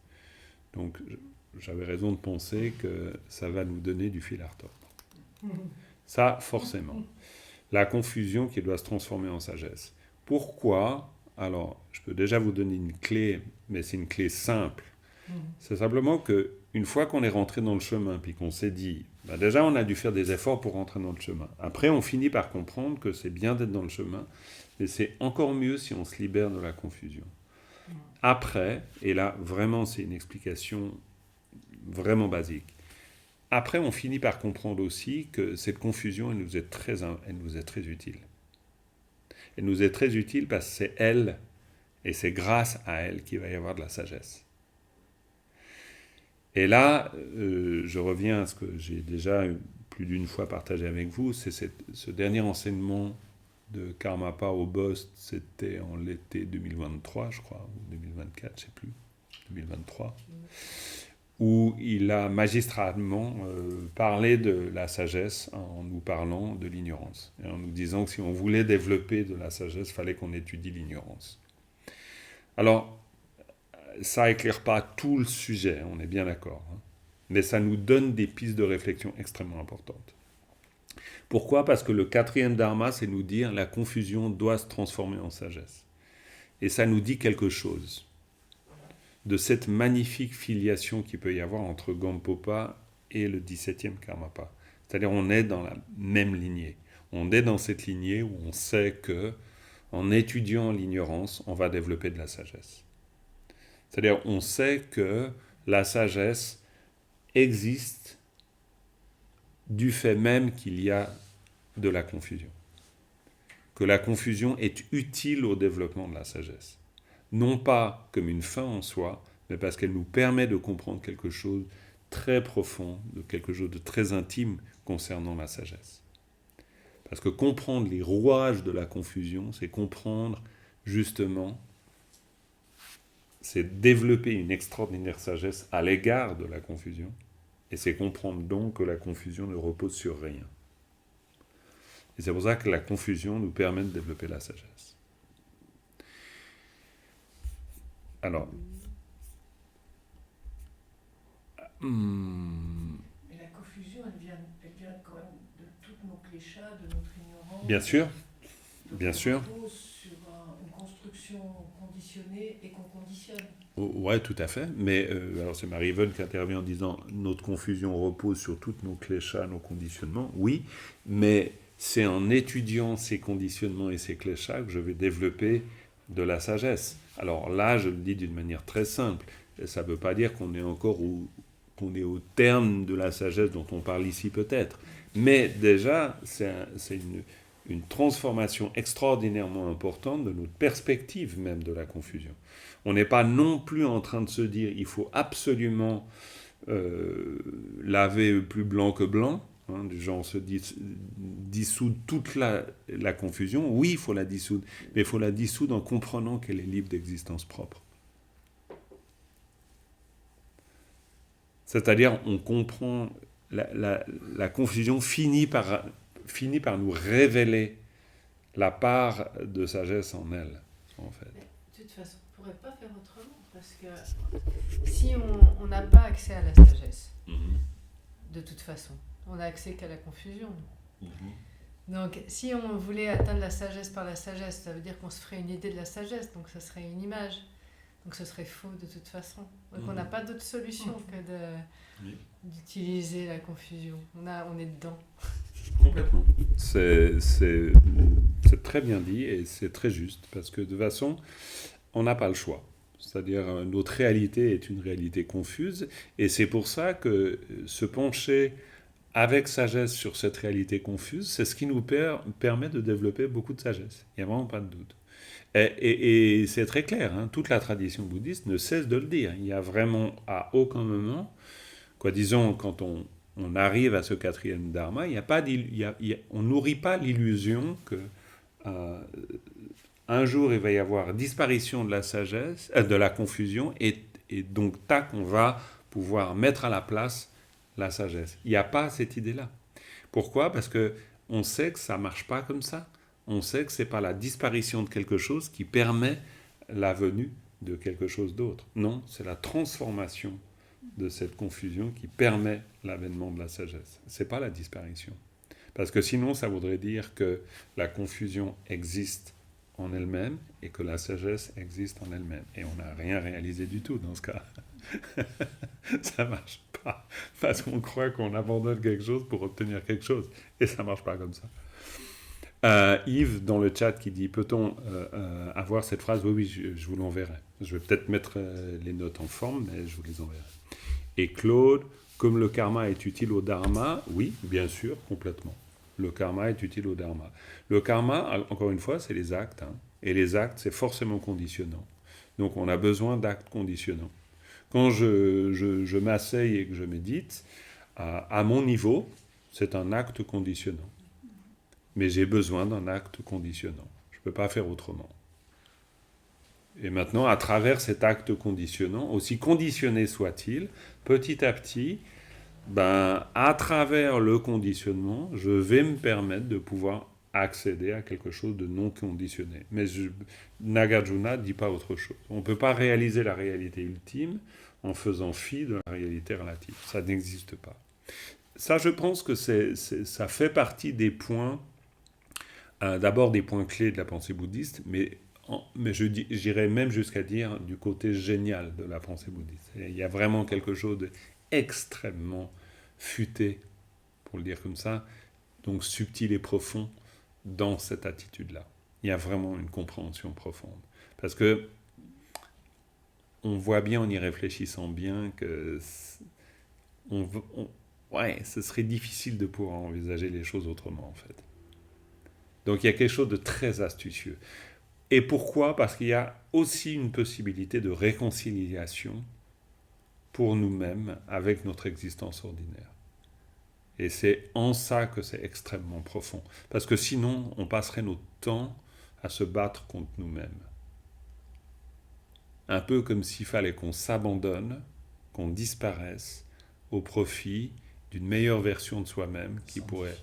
Donc j'avais raison de penser que ça va nous donner du fil à retordre. Ça, forcément. La confusion qui doit se transformer en sagesse. Pourquoi ? Alors, je peux déjà vous donner une clé, mais c'est une clé simple. C'est simplement qu'une fois qu'on est rentré dans le chemin, puis qu'on s'est dit, déjà on a dû faire des efforts pour rentrer dans le chemin. Après, on finit par comprendre que c'est bien d'être dans le chemin, mais c'est encore mieux si on se libère de la confusion. Après, et là, vraiment, c'est une explication vraiment basique. Après, on finit par comprendre aussi que cette confusion, elle nous est très utile. Elle nous est très utile parce que c'est elle, et c'est grâce à elle qu'il va y avoir de la sagesse. Et là, je reviens à ce que j'ai déjà plus d'une fois partagé avec vous, c'est ce dernier enseignement de Karmapa au Bost, c'était en l'été 2023, je crois, ou 2024, je ne sais plus, 2023, où il a magistralement parlé de la sagesse en nous parlant de l'ignorance, et en nous disant que si on voulait développer de la sagesse, il fallait qu'on étudie l'ignorance. Alors, ça éclaire pas tout le sujet, on est bien d'accord, hein, mais ça nous donne des pistes de réflexion extrêmement importantes. Pourquoi ? Parce que le 4e dharma, c'est nous dire la confusion doit se transformer en sagesse. Et ça nous dit quelque chose de cette magnifique filiation qu'il peut y avoir entre Gampopa et le 17e Karmapa. C'est-à-dire on est dans la même lignée. On est dans cette lignée où on sait que en étudiant l'ignorance, on va développer de la sagesse. C'est-à-dire on sait que la sagesse existe du fait même qu'il y a de la confusion. Que la confusion est utile au développement de la sagesse. Non pas comme une fin en soi, mais parce qu'elle nous permet de comprendre quelque chose de très profond, de quelque chose de très intime concernant la sagesse. Parce que comprendre les rouages de la confusion, c'est comprendre justement, c'est développer une extraordinaire sagesse à l'égard de la confusion, et c'est comprendre donc que la confusion ne repose sur rien. Et c'est pour ça que la confusion nous permet de développer la sagesse. Alors, Mais la confusion, elle vient quand même de toutes nos cléchas, de notre ignorance. bien sûr, Donc bien on sûr. repose sur une construction conditionnée et qu'on conditionne. Ouais, tout à fait. Mais alors c'est Marie-Yvonne qui intervient en disant notre confusion repose sur toutes nos cléchas, nos conditionnements. Oui, mais c'est en étudiant ces conditionnements et ces cléchas que je vais développer de la sagesse. Alors là, je le dis d'une manière très simple. Ça ne veut pas dire qu'on est encore qu'on est au terme de la sagesse dont on parle ici peut-être. Mais déjà, c'est une transformation extraordinairement importante de notre perspective même de la confusion. On n'est pas non plus en train de se dire il faut absolument laver plus blanc que blanc, hein, du genre se dissoudre toute la confusion. Oui, il faut la dissoudre, mais il faut la dissoudre en comprenant qu'elle est libre d'existence propre. C'est-à-dire, on comprend, la confusion finit par nous révéler la part de sagesse en elle, en fait. De toute façon, on ne pourrait pas faire autrement, parce que si on n'a pas accès à la sagesse, de toute façon, on n'a accès qu'à la confusion. Donc, si on voulait atteindre la sagesse par la sagesse, ça veut dire qu'on se ferait une idée de la sagesse, donc ça serait une image. Donc ce serait faux de toute façon. Donc on n'a pas d'autre solution que d'utiliser la confusion. On est dedans. Complètement. C'est très bien dit et c'est très juste, parce que de toute façon, on n'a pas le choix. C'est-à-dire, notre réalité est une réalité confuse, et c'est pour ça que se pencher avec sagesse sur cette réalité confuse, c'est ce qui nous permet de développer beaucoup de sagesse. Il n'y a vraiment pas de doute. Et c'est très clair, hein, toute la tradition bouddhiste ne cesse de le dire. Il n'y a vraiment à aucun moment, disons, quand on arrive à ce 4e dharma, on nourrit pas l'illusion que un jour il va y avoir disparition de la sagesse, de la confusion, et donc on va pouvoir mettre à la place la sagesse. Il n'y a pas cette idée-là. Pourquoi ? Parce que on sait que ça marche pas comme ça. On sait que c'est pas la disparition de quelque chose qui permet la venue de quelque chose d'autre. Non, c'est la transformation de cette confusion qui permet l'avènement de la sagesse. C'est pas la disparition. Parce que sinon, ça voudrait dire que la confusion existe en elle-même et que la sagesse existe en elle-même. Et on n'a rien réalisé du tout dans ce cas. Ça marche pas. Parce qu'on croit qu'on abandonne quelque chose pour obtenir quelque chose. Et ça marche pas comme ça. Yves, dans le chat, qui dit « Peut-on avoir cette phrase ?» Oui, je vous l'enverrai. Je vais peut-être mettre les notes en forme, mais je vous les enverrai. Et Claude, comme le karma est utile au dharma, oui, bien sûr, complètement. Le karma est utile au dharma. Le karma, encore une fois, c'est les actes. Hein, et les actes, c'est forcément conditionnant. Donc, on a besoin d'actes conditionnants. Quand je m'asseye et que je médite, à mon niveau, c'est un acte conditionnant. Mais j'ai besoin d'un acte conditionnant. Je ne peux pas faire autrement. Et maintenant, à travers cet acte conditionnant, aussi conditionné soit-il, petit à petit, à travers le conditionnement, je vais me permettre de pouvoir accéder à quelque chose de non conditionné. Mais Nagarjuna ne dit pas autre chose. On ne peut pas réaliser la réalité ultime en faisant fi de la réalité relative. Ça n'existe pas. Ça, je pense que ça fait partie des points, d'abord des points clés de la pensée bouddhiste, mais j'irais même jusqu'à dire du côté génial de la pensée bouddhiste. Il y a vraiment quelque chose d'extrêmement futé, pour le dire comme ça, donc subtil et profond dans cette attitude-là. Il y a vraiment une compréhension profonde. Parce que on voit bien, en y réfléchissant bien, que ce serait difficile de pouvoir envisager les choses autrement, en fait. Donc il y a quelque chose de très astucieux. Et pourquoi ? Parce qu'il y a aussi une possibilité de réconciliation pour nous-mêmes avec notre existence ordinaire. Et c'est en ça que c'est extrêmement profond. Parce que sinon, on passerait notre temps à se battre contre nous-mêmes. Un peu comme s'il fallait qu'on s'abandonne, qu'on disparaisse au profit d'une meilleure version de soi-même qui pourrait,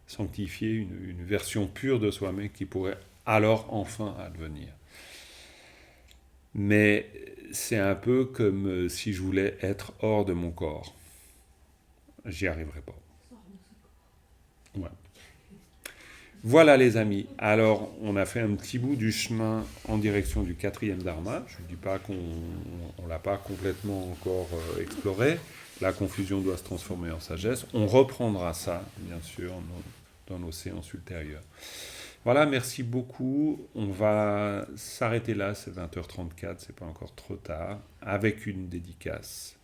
sanctifier une version pure de soi-même qui pourrait alors enfin advenir. Mais c'est un peu comme si je voulais être hors de mon corps. J'y arriverai pas. Ouais. Voilà les amis, alors on a fait un petit bout du chemin en direction du 4e dharma. Je ne dis pas qu'on ne l'a pas complètement encore exploré. La confusion doit se transformer en sagesse. On reprendra ça, bien sûr, dans nos séances ultérieures. Voilà, merci beaucoup. On va s'arrêter là, c'est 20h34, c'est pas encore trop tard, avec une dédicace.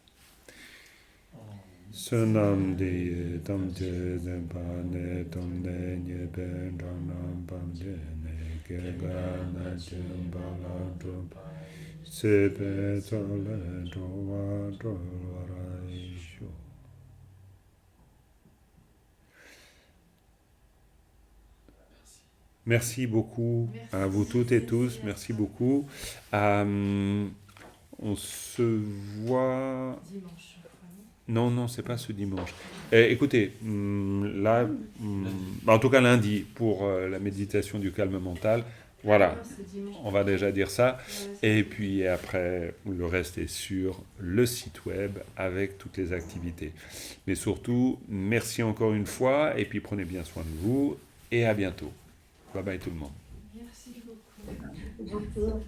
Sunam de tam de pane tam de nye ben ranam pam de ne gegana jambala drum sebe tole dova dolaisho. Merci beaucoup à vous toutes et tous. Merci beaucoup. On se voit dimanche. Non, c'est pas ce dimanche. Écoutez, là, en tout cas lundi, pour la méditation du calme mental, voilà, on va déjà dire ça. Et puis après, le reste est sur le site web avec toutes les activités. Mais surtout, merci encore une fois, et puis prenez bien soin de vous, et à bientôt. Bye bye tout le monde. Merci beaucoup.